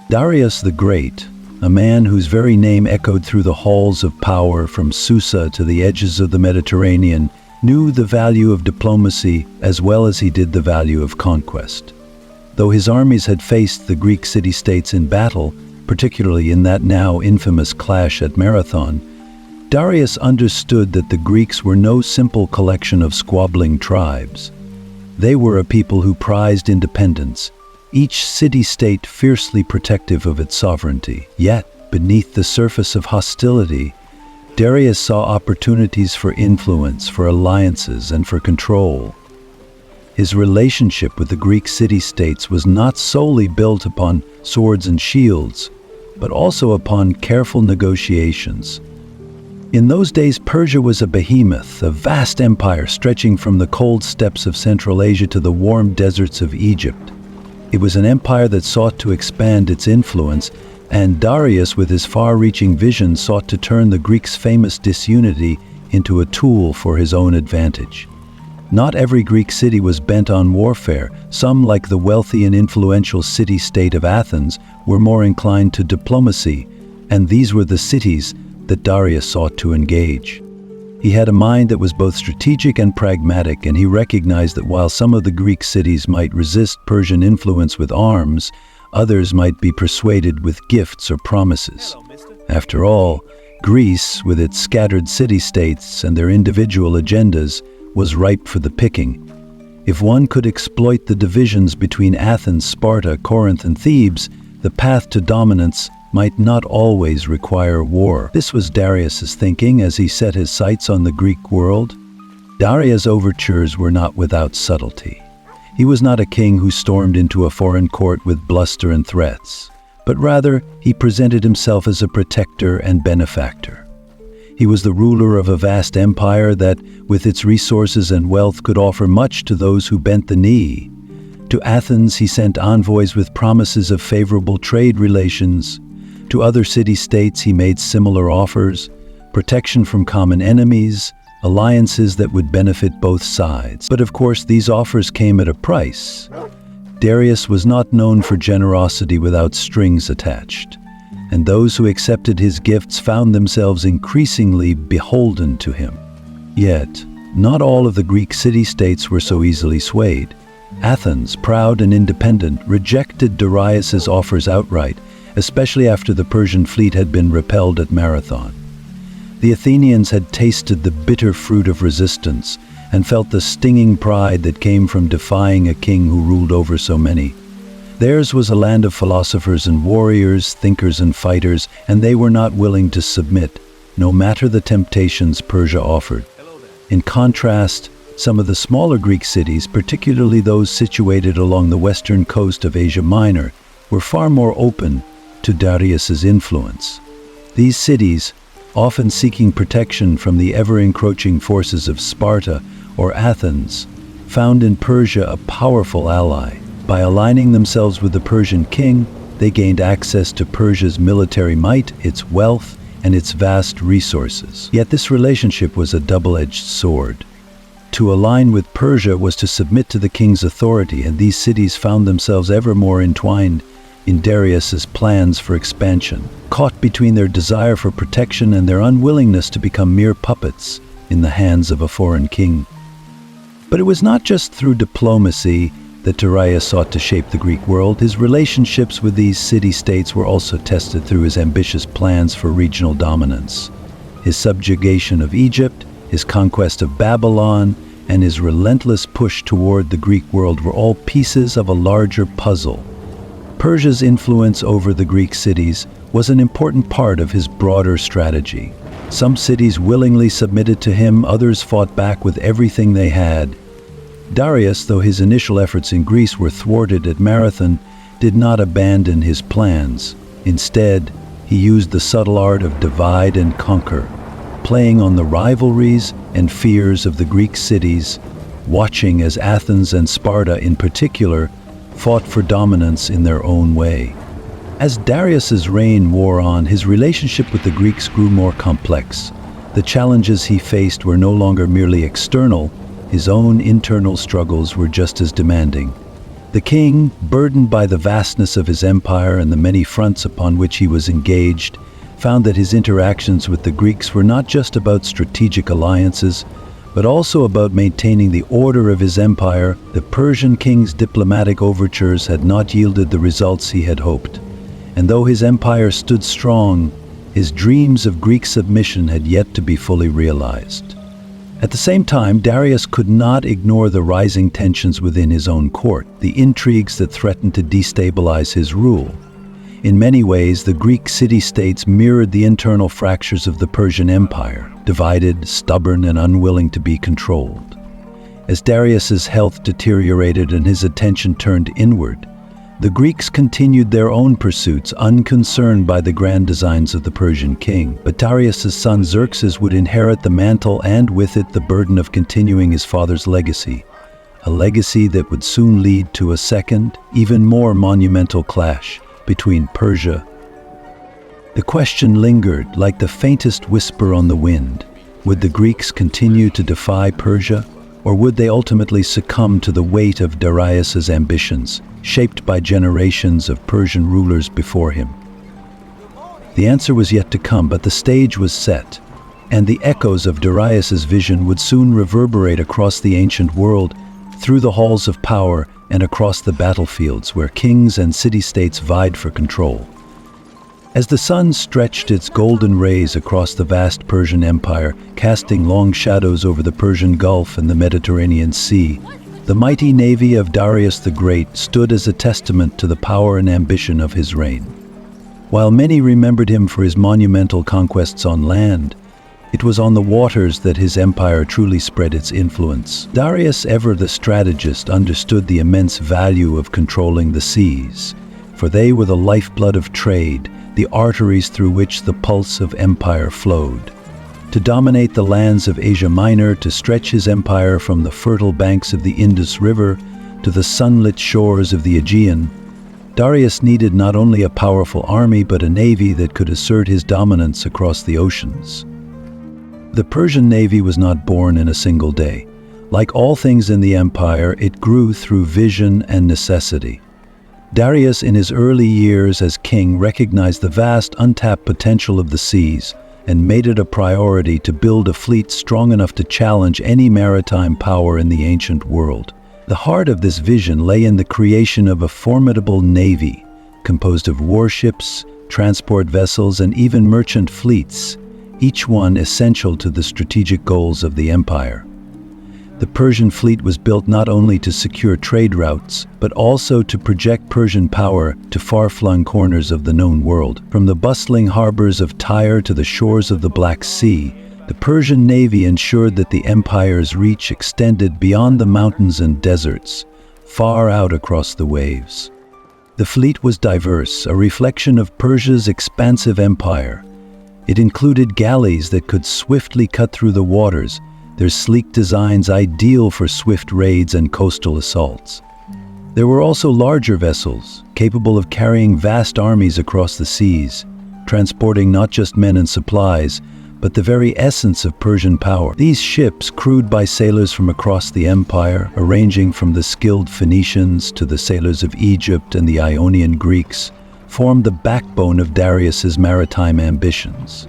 Darius the Great, a man whose very name echoed through the halls of power from Susa to the edges of the Mediterranean, knew the value of diplomacy as well as he did the value of conquest. Though his armies had faced the Greek city-states in battle, particularly in that now infamous clash at Marathon, Darius understood that the Greeks were no simple collection of squabbling tribes. They were a people who prized independence, each city-state fiercely protective of its sovereignty. Yet, beneath the surface of hostility, Darius saw opportunities for influence, for alliances, and for control. His relationship with the Greek city-states was not solely built upon swords and shields, but also upon careful negotiations. In those days, Persia was a behemoth, a vast empire stretching from the cold steppes of Central Asia to the warm deserts of Egypt. It was an empire that sought to expand its influence, and Darius, with his far-reaching vision, sought to turn the Greeks' famous disunity into a tool for his own advantage. Not every Greek city was bent on warfare. Some, like the wealthy and influential city-state of Athens, were more inclined to diplomacy, and these were the cities that Darius sought to engage. He had a mind that was both strategic and pragmatic, and he recognized that while some of the Greek cities might resist Persian influence with arms, others might be persuaded with gifts or promises. After all, Greece, with its scattered city-states and their individual agendas, was ripe for the picking. If one could exploit the divisions between Athens, Sparta, Corinth, and Thebes, the path to dominance might not always require war. This was Darius's thinking as he set his sights on the Greek world. Darius' overtures were not without subtlety. He was not a king who stormed into a foreign court with bluster and threats, but rather he presented himself as a protector and benefactor. He was the ruler of a vast empire that, with its resources and wealth, could offer much to those who bent the knee. To Athens, he sent envoys with promises of favorable trade relations. To other city-states, he made similar offers: protection from common enemies, alliances that would benefit both sides. But of course, these offers came at a price. Darius was not known for generosity without strings attached, and those who accepted his gifts found themselves increasingly beholden to him. Yet, not all of the Greek city-states were so easily swayed. Athens, proud and independent, rejected Darius's offers outright, especially after the Persian fleet had been repelled at Marathon. The Athenians had tasted the bitter fruit of resistance and felt the stinging pride that came from defying a king who ruled over so many. Theirs was a land of philosophers and warriors, thinkers and fighters, and they were not willing to submit, no matter the temptations Persia offered. In contrast, some of the smaller Greek cities, particularly those situated along the western coast of Asia Minor, were far more open to Darius's influence. These cities, often seeking protection from the ever-encroaching forces of Sparta or Athens, found in Persia a powerful ally. By aligning themselves with the Persian king, they gained access to Persia's military might, its wealth, and its vast resources. Yet this relationship was a double-edged sword. To align with Persia was to submit to the king's authority, and these cities found themselves ever more entwined in Darius's plans for expansion, caught between their desire for protection and their unwillingness to become mere puppets in the hands of a foreign king. But it was not just through diplomacy that Darius sought to shape the Greek world. His relationships with these city-states were also tested through his ambitious plans for regional dominance. His subjugation of Egypt, his conquest of Babylon, and his relentless push toward the Greek world were all pieces of a larger puzzle. Persia's influence over the Greek cities was an important part of his broader strategy. Some cities willingly submitted to him, others fought back with everything they had. Darius, though his initial efforts in Greece were thwarted at Marathon, did not abandon his plans. Instead, he used the subtle art of divide and conquer, playing on the rivalries and fears of the Greek cities, watching as Athens and Sparta in particular fought for dominance in their own way. As Darius's reign wore on, his relationship with the Greeks grew more complex. The challenges he faced were no longer merely external. His own internal struggles were just as demanding. The king, burdened by the vastness of his empire and the many fronts upon which he was engaged, found that his interactions with the Greeks were not just about strategic alliances, but also about maintaining the order of his empire. The Persian king's diplomatic overtures had not yielded the results he had hoped. And though his empire stood strong, his dreams of Greek submission had yet to be fully realized. At the same time, Darius could not ignore the rising tensions within his own court, the intrigues that threatened to destabilize his rule. In many ways, the Greek city-states mirrored the internal fractures of the Persian Empire, divided, stubborn, and unwilling to be controlled. As Darius's health deteriorated and his attention turned inward, the Greeks continued their own pursuits, unconcerned by the grand designs of the Persian king. But Darius's son Xerxes would inherit the mantle and with it the burden of continuing his father's legacy, a legacy that would soon lead to a second, even more monumental clash between Persia. The question lingered like the faintest whisper on the wind. Would the Greeks continue to defy Persia, Or would they ultimately succumb to the weight of Darius's ambitions, shaped by generations of Persian rulers before him? The answer was yet to come, but the stage was set, and the echoes of Darius's vision would soon reverberate across the ancient world, through the halls of power and across the battlefields where kings and city-states vied for control. As the sun stretched its golden rays across the vast Persian Empire, casting long shadows over the Persian Gulf and the Mediterranean Sea, the mighty navy of Darius the Great stood as a testament to the power and ambition of his reign. While many remembered him for his monumental conquests on land, it was on the waters that his empire truly spread its influence. Darius, ever the strategist, understood the immense value of controlling the seas, for they were the lifeblood of trade, the arteries through which the pulse of empire flowed. To dominate the lands of Asia Minor, to stretch his empire from the fertile banks of the Indus River to the sunlit shores of the Aegean, Darius needed not only a powerful army but a navy that could assert his dominance across the oceans. The Persian navy was not born in a single day. Like all things in the empire, it grew through vision and necessity. Darius, in his early years as king, recognized the vast, untapped potential of the seas and made it a priority to build a fleet strong enough to challenge any maritime power in the ancient world. The heart of this vision lay in the creation of a formidable navy, composed of warships, transport vessels, and even merchant fleets, each one essential to the strategic goals of the empire. The Persian fleet was built not only to secure trade routes, but also to project Persian power to far-flung corners of the known world. From the bustling harbors of Tyre to the shores of the Black Sea, the Persian navy ensured that the empire's reach extended beyond the mountains and deserts, far out across the waves. The fleet was diverse, a reflection of Persia's expansive empire. It included galleys that could swiftly cut through the waters, their sleek designs ideal for swift raids and coastal assaults. There were also larger vessels, capable of carrying vast armies across the seas, transporting not just men and supplies, but the very essence of Persian power. These ships, crewed by sailors from across the empire, ranging from the skilled Phoenicians to the sailors of Egypt and the Ionian Greeks, formed the backbone of Darius's maritime ambitions.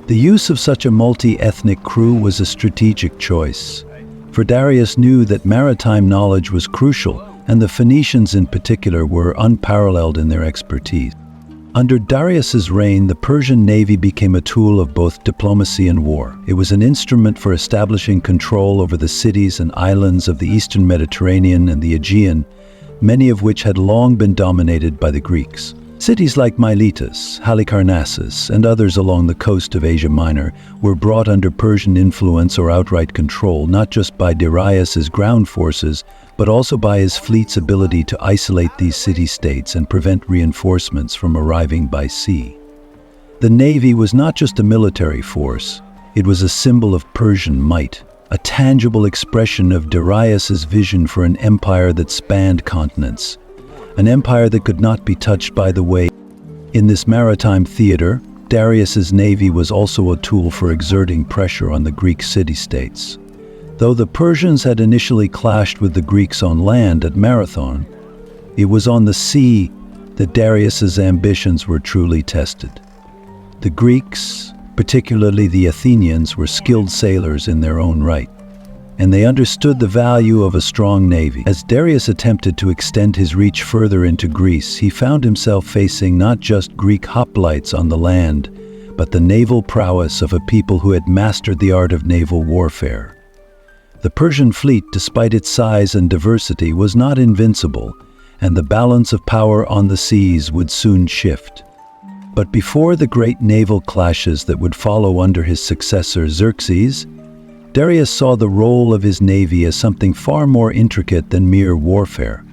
The use of such a multi-ethnic crew was a strategic choice, for Darius knew that maritime knowledge was crucial, and the Phoenicians in particular were unparalleled in their expertise. Under Darius's reign, the Persian navy became a tool of both diplomacy and war. It was an instrument for establishing control over the cities and islands of the eastern Mediterranean and the Aegean, many of which had long been dominated by the Greeks. Cities like Miletus, Halicarnassus, and others along the coast of Asia Minor were brought under Persian influence or outright control, not just by Darius's ground forces, but also by his fleet's ability to isolate these city-states and prevent reinforcements from arriving by sea. The navy was not just a military force, it was a symbol of Persian might, a tangible expression of Darius's vision for an empire that spanned continents, an empire that could not be touched by the waves. In this maritime theater, Darius's navy was also a tool for exerting pressure on the Greek city-states. Though the Persians had initially clashed with the Greeks on land at Marathon, it was on the sea that Darius's ambitions were truly tested. The Greeks, particularly the Athenians, were skilled sailors in their own right, and they understood the value of a strong navy. As Darius attempted to extend his reach further into Greece, he found himself facing not just Greek hoplites on the land, but the naval prowess of a people who had mastered the art of naval warfare. The Persian fleet, despite its size and diversity, was not invincible, and the balance of power on the seas would soon shift. But before the great naval clashes that would follow under his successor Xerxes, Darius saw the role of his navy as something far more intricate than mere warfare.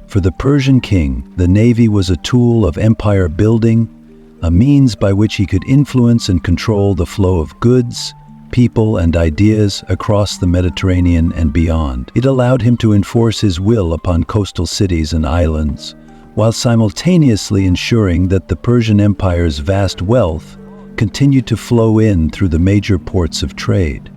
For the Persian king, the navy was a tool of empire building, a means by which he could influence and control the flow of goods, people, and ideas across the Mediterranean and beyond. It allowed him to enforce his will upon coastal cities and islands, while simultaneously ensuring that the Persian Empire's vast wealth continued to flow in through the major ports of trade.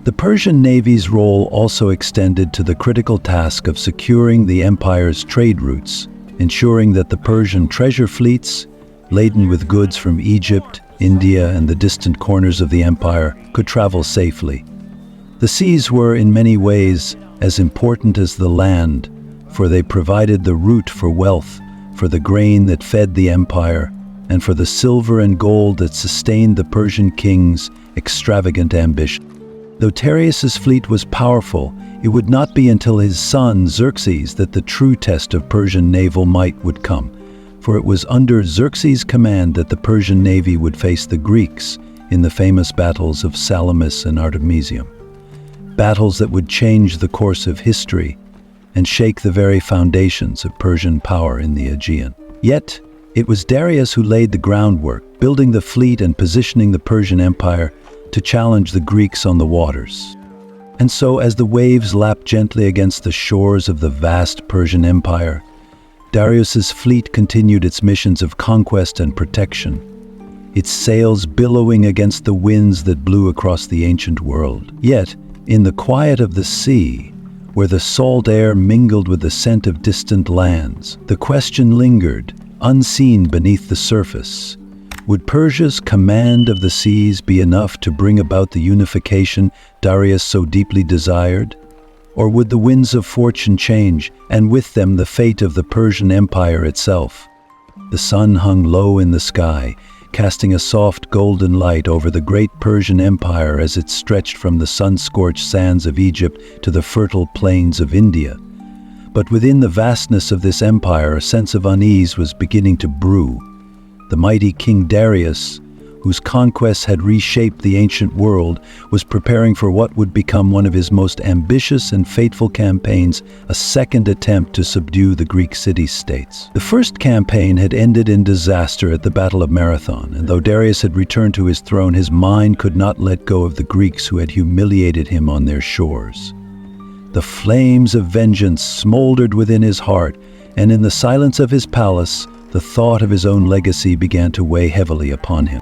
The Persian navy's role also extended to the critical task of securing the empire's trade routes, ensuring that the Persian treasure fleets, laden with goods from Egypt, India, and the distant corners of the empire, could travel safely. The seas were, in many ways, as important as the land, for they provided the route for wealth, for the grain that fed the empire, and for the silver and gold that sustained the Persian king's extravagant ambition. Though Darius's fleet was powerful, it would not be until his son Xerxes that the true test of Persian naval might would come, for it was under Xerxes' command that the Persian navy would face the Greeks in the famous battles of Salamis and Artemisium. Battles that would change the course of history and shake the very foundations of Persian power in the Aegean. Yet, it was Darius who laid the groundwork, building the fleet and positioning the Persian Empire to challenge the Greeks on the waters. And so, as the waves lapped gently against the shores of the vast Persian Empire, Darius's fleet continued its missions of conquest and protection, its sails billowing against the winds that blew across the ancient world. Yet, in the quiet of the sea, where the salt air mingled with the scent of distant lands, the question lingered, unseen beneath the surface. Would Persia's command of the seas be enough to bring about the unification Darius so deeply desired? Or would the winds of fortune change, and with them the fate of the Persian Empire itself? The sun hung low in the sky, casting a soft golden light over the great Persian Empire as it stretched from the sun-scorched sands of Egypt to the fertile plains of India. But within the vastness of this empire, a sense of unease was beginning to brew. The mighty King Darius, whose conquests had reshaped the ancient world, was preparing for what would become one of his most ambitious and fateful campaigns, a second attempt to subdue the Greek city-states. The first campaign had ended in disaster at the Battle of Marathon, and though Darius had returned to his throne, his mind could not let go of the Greeks who had humiliated him on their shores. The flames of vengeance smoldered within his heart, and in the silence of his palace, the thought of his own legacy began to weigh heavily upon him.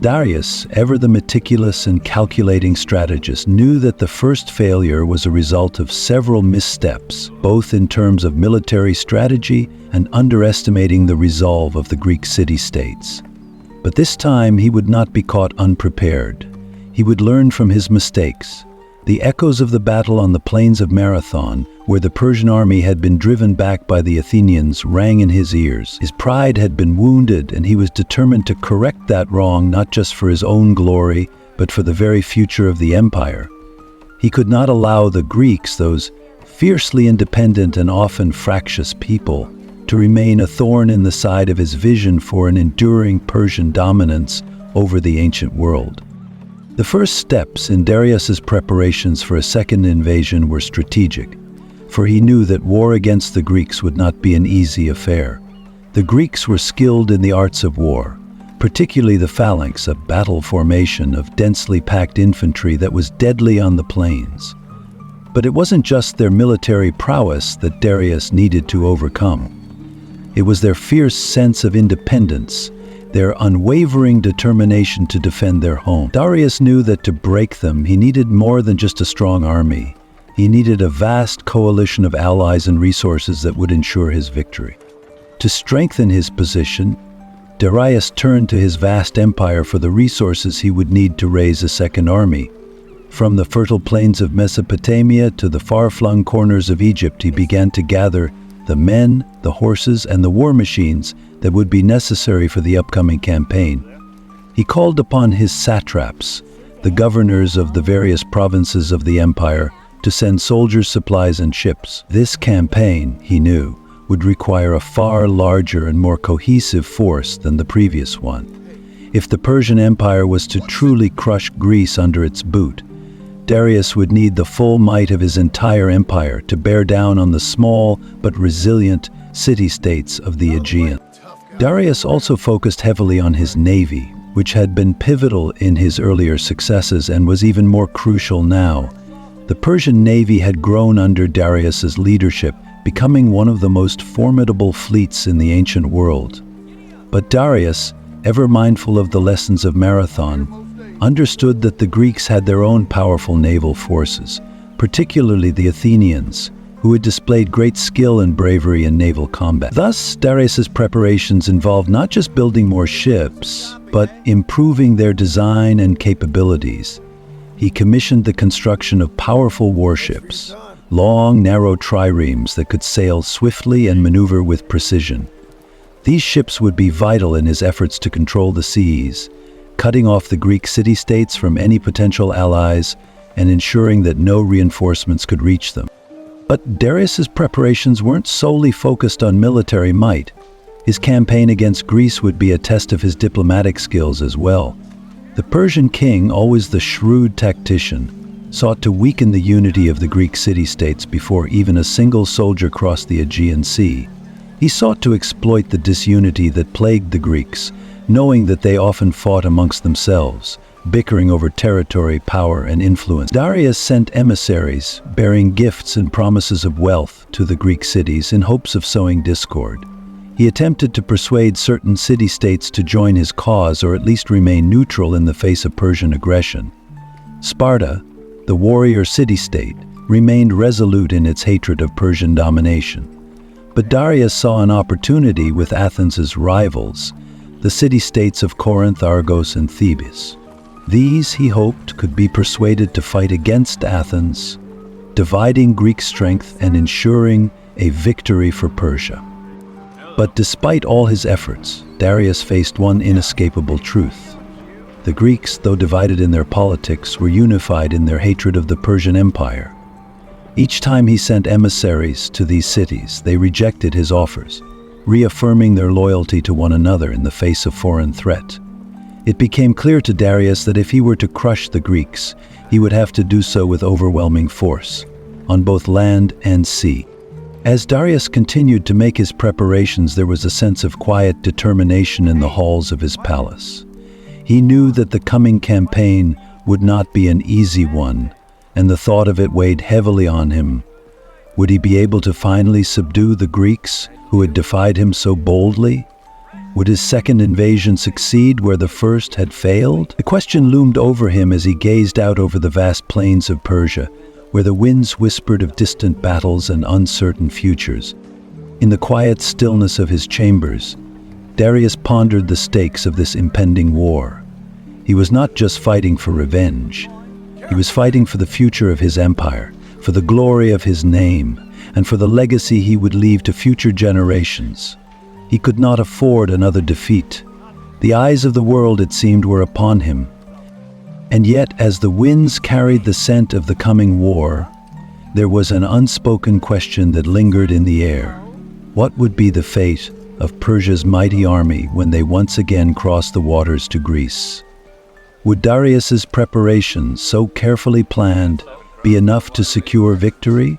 Darius, ever the meticulous and calculating strategist, knew that the first failure was a result of several missteps, both in terms of military strategy and underestimating the resolve of the Greek city-states. But this time he would not be caught unprepared. He would learn from his mistakes. The echoes of the battle on the plains of Marathon, where the Persian army had been driven back by the Athenians, rang in his ears. His pride had been wounded, and he was determined to correct that wrong, not just for his own glory, but for the very future of the empire. He could not allow the Greeks, those fiercely independent and often fractious people, to remain a thorn in the side of his vision for an enduring Persian dominance over the ancient world. The first steps in Darius's preparations for a second invasion were strategic, for he knew that war against the Greeks would not be an easy affair. The Greeks were skilled in the arts of war, particularly the phalanx, a battle formation of densely packed infantry that was deadly on the plains. But it wasn't just their military prowess that Darius needed to overcome. It was their fierce sense of independence, their unwavering determination to defend their home. Darius knew that to break them, he needed more than just a strong army. He needed a vast coalition of allies and resources that would ensure his victory. To strengthen his position, Darius turned to his vast empire for the resources he would need to raise a second army. From the fertile plains of Mesopotamia to the far-flung corners of Egypt, he began to gather the men, the horses, and the war machines that would be necessary for the upcoming campaign. He called upon his satraps, the governors of the various provinces of the empire, to send soldiers, supplies, and ships. This campaign, he knew, would require a far larger and more cohesive force than the previous one. If the Persian Empire was to truly crush Greece under its boot, Darius would need the full might of his entire empire to bear down on the small but resilient city-states of the Aegean. Darius also focused heavily on his navy, which had been pivotal in his earlier successes and was even more crucial now. The Persian navy had grown under Darius's leadership, becoming one of the most formidable fleets in the ancient world. But Darius, ever mindful of the lessons of Marathon, understood that the Greeks had their own powerful naval forces, particularly the Athenians, who had displayed great skill and bravery in naval combat. Thus, Darius's preparations involved not just building more ships, but improving their design and capabilities. He commissioned the construction of powerful warships, long, narrow triremes that could sail swiftly and maneuver with precision. These ships would be vital in his efforts to control the seas, cutting off the Greek city-states from any potential allies and ensuring that no reinforcements could reach them. But Darius's preparations weren't solely focused on military might. His campaign against Greece would be a test of his diplomatic skills as well. The Persian king, always the shrewd tactician, sought to weaken the unity of the Greek city-states before even a single soldier crossed the Aegean Sea. He sought to exploit the disunity that plagued the Greeks, knowing that they often fought amongst themselves, bickering over territory, power, and influence. Darius sent emissaries, bearing gifts and promises of wealth, to the Greek cities in hopes of sowing discord. He attempted to persuade certain city-states to join his cause or at least remain neutral in the face of Persian aggression. Sparta, the warrior city-state, remained resolute in its hatred of Persian domination. But Darius saw an opportunity with Athens' rivals, the city-states of Corinth, Argos, and Thebes. These, he hoped, could be persuaded to fight against Athens, dividing Greek strength and ensuring a victory for Persia. But despite all his efforts, Darius faced one inescapable truth. The Greeks, though divided in their politics, were unified in their hatred of the Persian Empire. Each time he sent emissaries to these cities, they rejected his offers, reaffirming their loyalty to one another in the face of foreign threat. It became clear to Darius that if he were to crush the Greeks, he would have to do so with overwhelming force, on both land and sea. As Darius continued to make his preparations, there was a sense of quiet determination in the halls of his palace. He knew that the coming campaign would not be an easy one, and the thought of it weighed heavily on him. Would he be able to finally subdue the Greeks who had defied him so boldly? Would his second invasion succeed where the first had failed? The question loomed over him as he gazed out over the vast plains of Persia, where the winds whispered of distant battles and uncertain futures. In the quiet stillness of his chambers, Darius pondered the stakes of this impending war. He was not just fighting for revenge. He was fighting for the future of his empire, for the glory of his name, and for the legacy he would leave to future generations. He could not afford another defeat. The eyes of the world, it seemed, were upon him. And yet, as the winds carried the scent of the coming war, there was an unspoken question that lingered in the air. What would be the fate of Persia's mighty army when they once again crossed the waters to Greece? Would Darius's preparations, so carefully planned, be enough to secure victory?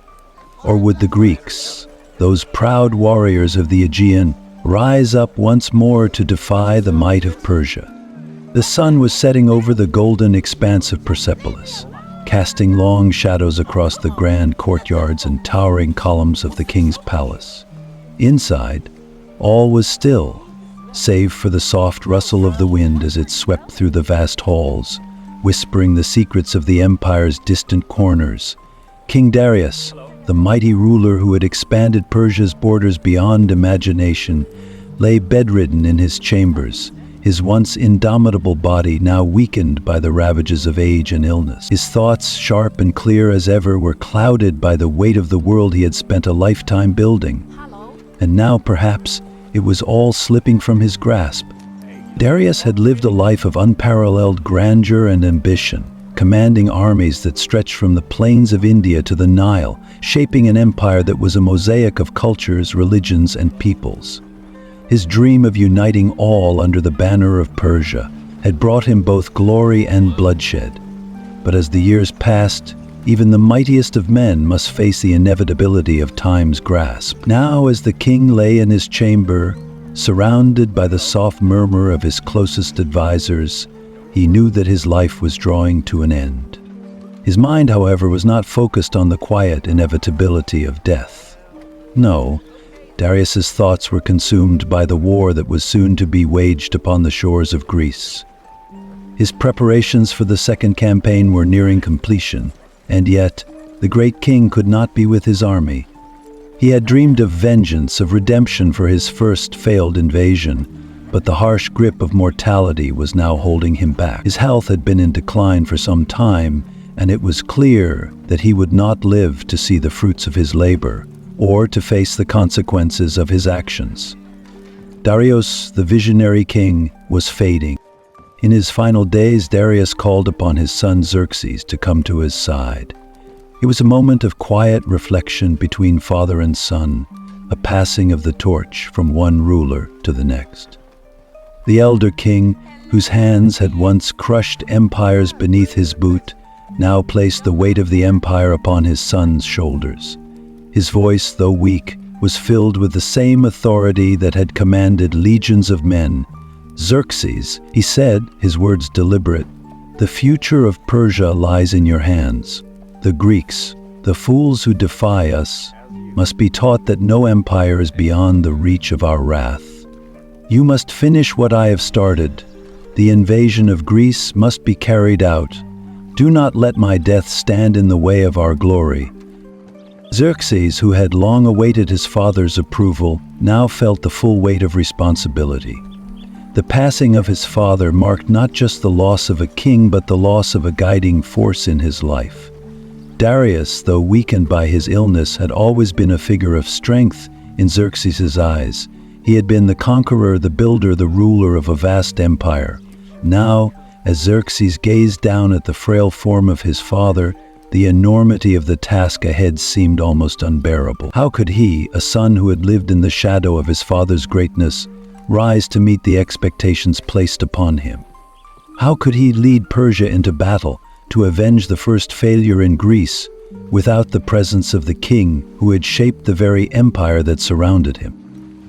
Or would the Greeks, those proud warriors of the Aegean, rise up once more to defy the might of Persia? The sun was setting over the golden expanse of Persepolis, casting long shadows across the grand courtyards and towering columns of the king's palace. Inside, all was still, save for the soft rustle of the wind as it swept through the vast halls, whispering the secrets of the empire's distant corners. King Darius, the mighty ruler who had expanded Persia's borders beyond imagination, lay bedridden in his chambers, his once indomitable body now weakened by the ravages of age and illness. His thoughts, sharp and clear as ever, were clouded by the weight of the world he had spent a lifetime building. And now, perhaps, it was all slipping from his grasp. Darius had lived a life of unparalleled grandeur and ambition, commanding armies that stretched from the plains of India to the Nile, shaping an empire that was a mosaic of cultures, religions, and peoples. His dream of uniting all under the banner of Persia had brought him both glory and bloodshed. But as the years passed, even the mightiest of men must face the inevitability of time's grasp. Now, as the king lay in his chamber, surrounded by the soft murmur of his closest advisors, he knew that his life was drawing to an end. His mind, however, was not focused on the quiet inevitability of death. No, Darius's thoughts were consumed by the war that was soon to be waged upon the shores of Greece. His preparations for the second campaign were nearing completion, and yet the great king could not be with his army. He had dreamed of vengeance, of redemption for his first failed invasion, but the harsh grip of mortality was now holding him back. His health had been in decline for some time, and it was clear that he would not live to see the fruits of his labor, or to face the consequences of his actions. Darius, the visionary king, was fading. In his final days, Darius called upon his son Xerxes to come to his side. It was a moment of quiet reflection between father and son, a passing of the torch from one ruler to the next. The elder king, whose hands had once crushed empires beneath his boot, now placed the weight of the empire upon his son's shoulders. His voice, though weak, was filled with the same authority that had commanded legions of men. "Xerxes," he said, his words deliberate, "the future of Persia lies in your hands. The Greeks, the fools who defy us, must be taught that no empire is beyond the reach of our wrath. You must finish what I have started. The invasion of Greece must be carried out. Do not let my death stand in the way of our glory." Xerxes, who had long awaited his father's approval, now felt the full weight of responsibility. The passing of his father marked not just the loss of a king, but the loss of a guiding force in his life. Darius, though weakened by his illness, had always been a figure of strength in Xerxes' eyes. He had been the conqueror, the builder, the ruler of a vast empire. Now, as Xerxes gazed down at the frail form of his father, the enormity of the task ahead seemed almost unbearable. How could he, a son who had lived in the shadow of his father's greatness, rise to meet the expectations placed upon him? How could he lead Persia into battle, to avenge the first failure in Greece, without the presence of the king who had shaped the very empire that surrounded him?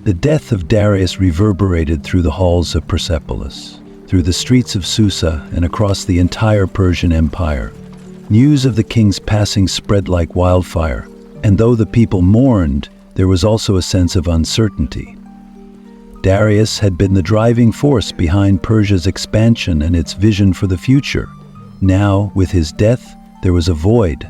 The death of Darius reverberated through the halls of Persepolis, through the streets of Susa, and across the entire Persian Empire. News of the king's passing spread like wildfire, and though the people mourned, there was also a sense of uncertainty. Darius had been the driving force behind Persia's expansion and its vision for the future. Now, with his death, there was a void,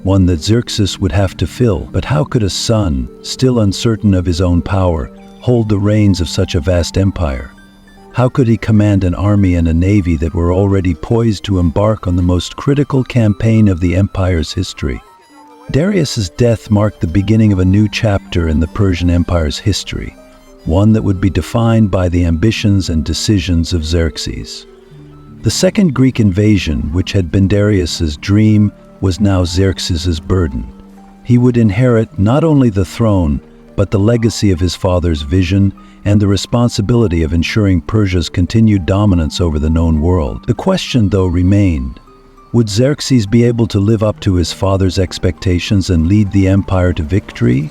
one that Xerxes would have to fill. But how could a son, still uncertain of his own power, hold the reins of such a vast empire? How could he command an army and a navy that were already poised to embark on the most critical campaign of the empire's history? Darius's death marked the beginning of a new chapter in the Persian Empire's history, one that would be defined by the ambitions and decisions of Xerxes. The second Greek invasion, which had been Darius's dream, was now Xerxes' burden. He would inherit not only the throne, but the legacy of his father's vision and the responsibility of ensuring Persia's continued dominance over the known world. The question, though, remained: would Xerxes be able to live up to his father's expectations and lead the empire to victory?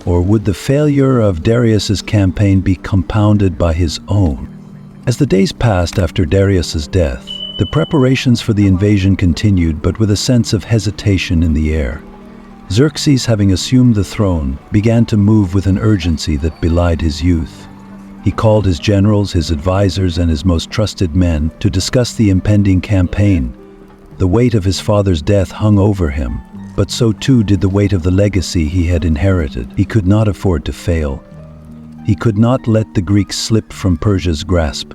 Or would the failure of Darius's campaign be compounded by his own? As the days passed after Darius's death, the preparations for the invasion continued, but with a sense of hesitation in the air. Xerxes, having assumed the throne, began to move with an urgency that belied his youth. He called his generals, his advisors, and his most trusted men to discuss the impending campaign. The weight of his father's death hung over him, but so too did the weight of the legacy he had inherited. He could not afford to fail. He could not let the Greeks slip from Persia's grasp.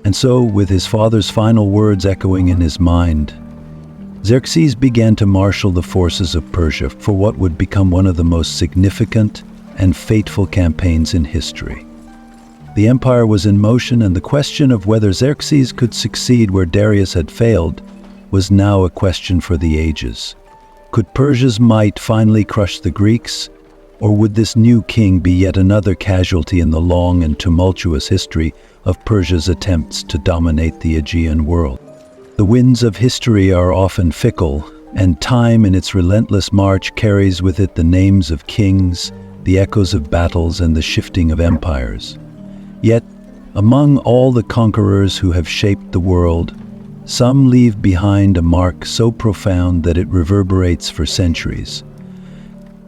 And so, with his father's final words echoing in his mind, Xerxes began to marshal the forces of Persia for what would become one of the most significant and fateful campaigns in history. The empire was in motion, and the question of whether Xerxes could succeed where Darius had failed was now a question for the ages. Could Persia's might finally crush the Greeks, or would this new king be yet another casualty in the long and tumultuous history of Persia's attempts to dominate the Aegean world? The winds of history are often fickle, and time in its relentless march carries with it the names of kings, the echoes of battles, and the shifting of empires. Yet, among all the conquerors who have shaped the world, some leave behind a mark so profound that it reverberates for centuries.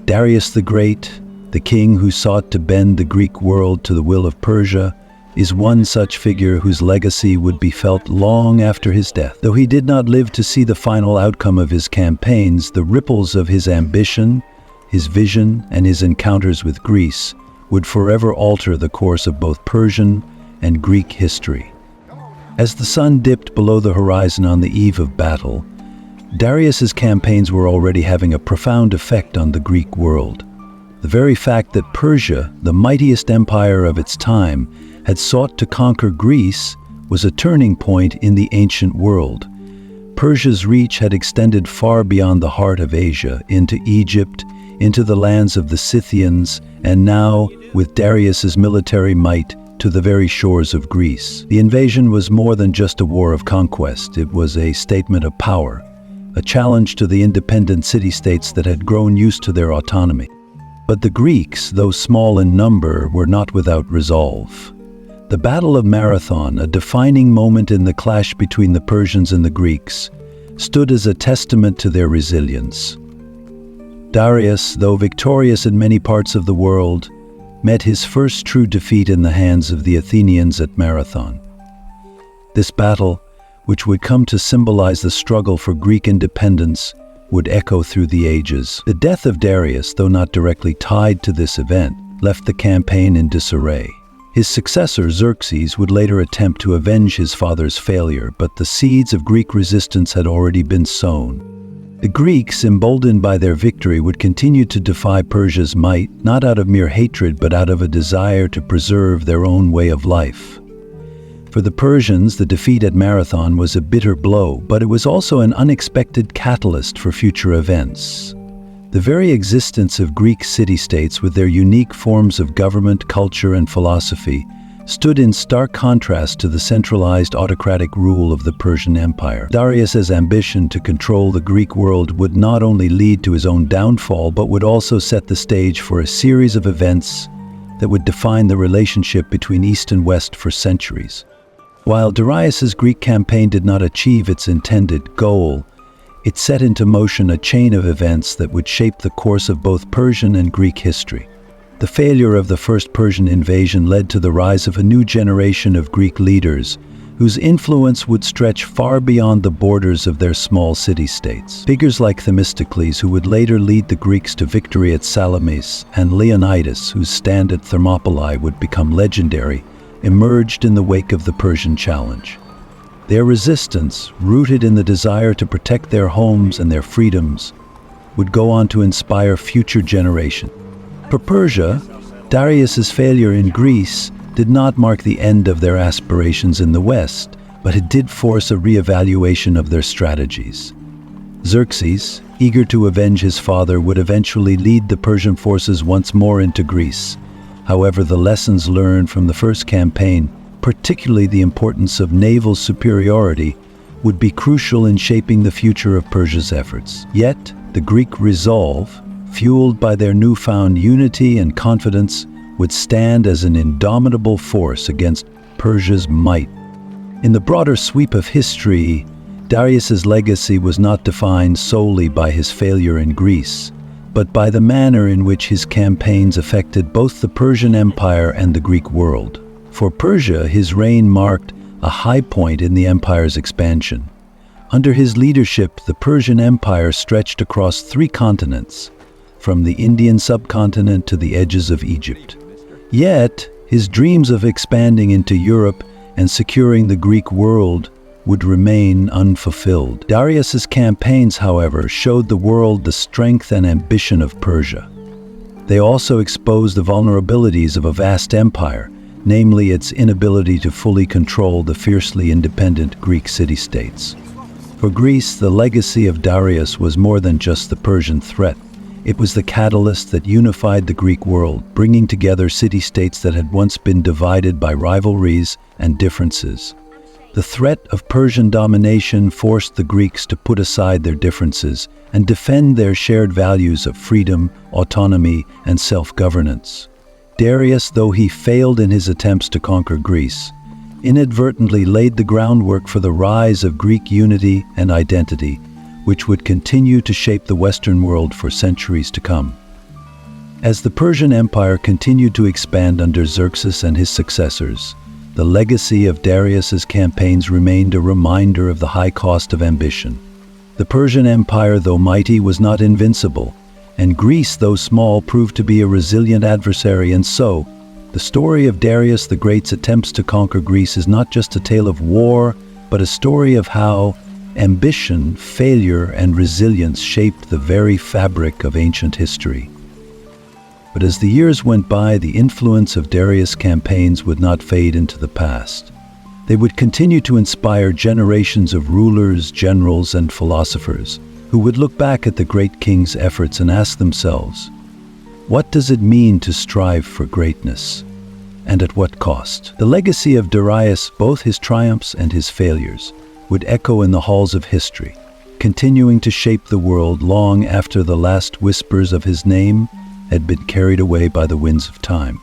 Darius the Great, the king who sought to bend the Greek world to the will of Persia, is one such figure whose legacy would be felt long after his death. Though he did not live to see the final outcome of his campaigns, the ripples of his ambition, his vision, and his encounters with Greece would forever alter the course of both Persian and Greek history. As the sun dipped below the horizon on the eve of battle, Darius's campaigns were already having a profound effect on the Greek world. The very fact that Persia, the mightiest empire of its time, had sought to conquer Greece was a turning point in the ancient world. Persia's reach had extended far beyond the heart of Asia, into Egypt, into the lands of the Scythians, and now, with Darius's military might, to the very shores of Greece. The invasion was more than just a war of conquest. It was a statement of power, a challenge to the independent city-states that had grown used to their autonomy. But the Greeks, though small in number, were not without resolve. The Battle of Marathon, a defining moment in the clash between the Persians and the Greeks, stood as a testament to their resilience. Darius, though victorious in many parts of the world, met his first true defeat in the hands of the Athenians at Marathon. This battle, which would come to symbolize the struggle for Greek independence, would echo through the ages. The death of Darius, though not directly tied to this event, left the campaign in disarray. His successor, Xerxes, would later attempt to avenge his father's failure, but the seeds of Greek resistance had already been sown. The Greeks, emboldened by their victory, would continue to defy Persia's might, not out of mere hatred, but out of a desire to preserve their own way of life. For the Persians, the defeat at Marathon was a bitter blow, but it was also an unexpected catalyst for future events. The very existence of Greek city-states, with their unique forms of government, culture, and philosophy, stood in stark contrast to the centralized autocratic rule of the Persian Empire. Darius's ambition to control the Greek world would not only lead to his own downfall, but would also set the stage for a series of events that would define the relationship between East and West for centuries. While Darius's Greek campaign did not achieve its intended goal, it set into motion a chain of events that would shape the course of both Persian and Greek history. The failure of the first Persian invasion led to the rise of a new generation of Greek leaders, whose influence would stretch far beyond the borders of their small city-states. Figures like Themistocles, who would later lead the Greeks to victory at Salamis, and Leonidas, whose stand at Thermopylae would become legendary, emerged in the wake of the Persian challenge. Their resistance, rooted in the desire to protect their homes and their freedoms, would go on to inspire future generations. For Persia, Darius's failure in Greece did not mark the end of their aspirations in the West, but it did force a re-evaluation of their strategies. Xerxes, eager to avenge his father, would eventually lead the Persian forces once more into Greece. However, the lessons learned from the first campaign, particularly the importance of naval superiority, would be crucial in shaping the future of Persia's efforts. Yet, the Greek resolve, fueled by their newfound unity and confidence, would stand as an indomitable force against Persia's might. In the broader sweep of history, Darius's legacy was not defined solely by his failure in Greece, but by the manner in which his campaigns affected both the Persian Empire and the Greek world. For Persia, his reign marked a high point in the empire's expansion. Under his leadership, the Persian Empire stretched across 3 continents, from the Indian subcontinent to the edges of Egypt. Yet, his dreams of expanding into Europe and securing the Greek world would remain unfulfilled. Darius's campaigns, however, showed the world the strength and ambition of Persia. They also exposed the vulnerabilities of a vast empire, namely its inability to fully control the fiercely independent Greek city-states. For Greece, the legacy of Darius was more than just the Persian threat. It was the catalyst that unified the Greek world, bringing together city-states that had once been divided by rivalries and differences. The threat of Persian domination forced the Greeks to put aside their differences and defend their shared values of freedom, autonomy, and self-governance. Darius, though he failed in his attempts to conquer Greece, inadvertently laid the groundwork for the rise of Greek unity and identity, which would continue to shape the Western world for centuries to come. As the Persian Empire continued to expand under Xerxes and his successors, the legacy of Darius's campaigns remained a reminder of the high cost of ambition. The Persian Empire, though mighty, was not invincible, and Greece, though small, proved to be a resilient adversary. And so, the story of Darius the Great's attempts to conquer Greece is not just a tale of war, but a story of how ambition, failure, and resilience shaped the very fabric of ancient history. But as the years went by, the influence of Darius' campaigns would not fade into the past. They would continue to inspire generations of rulers, generals, and philosophers who would look back at the great king's efforts and ask themselves, what does it mean to strive for greatness? And at what cost? The legacy of Darius, both his triumphs and his failures, would echo in the halls of history, continuing to shape the world long after the last whispers of his name had been carried away by the winds of time.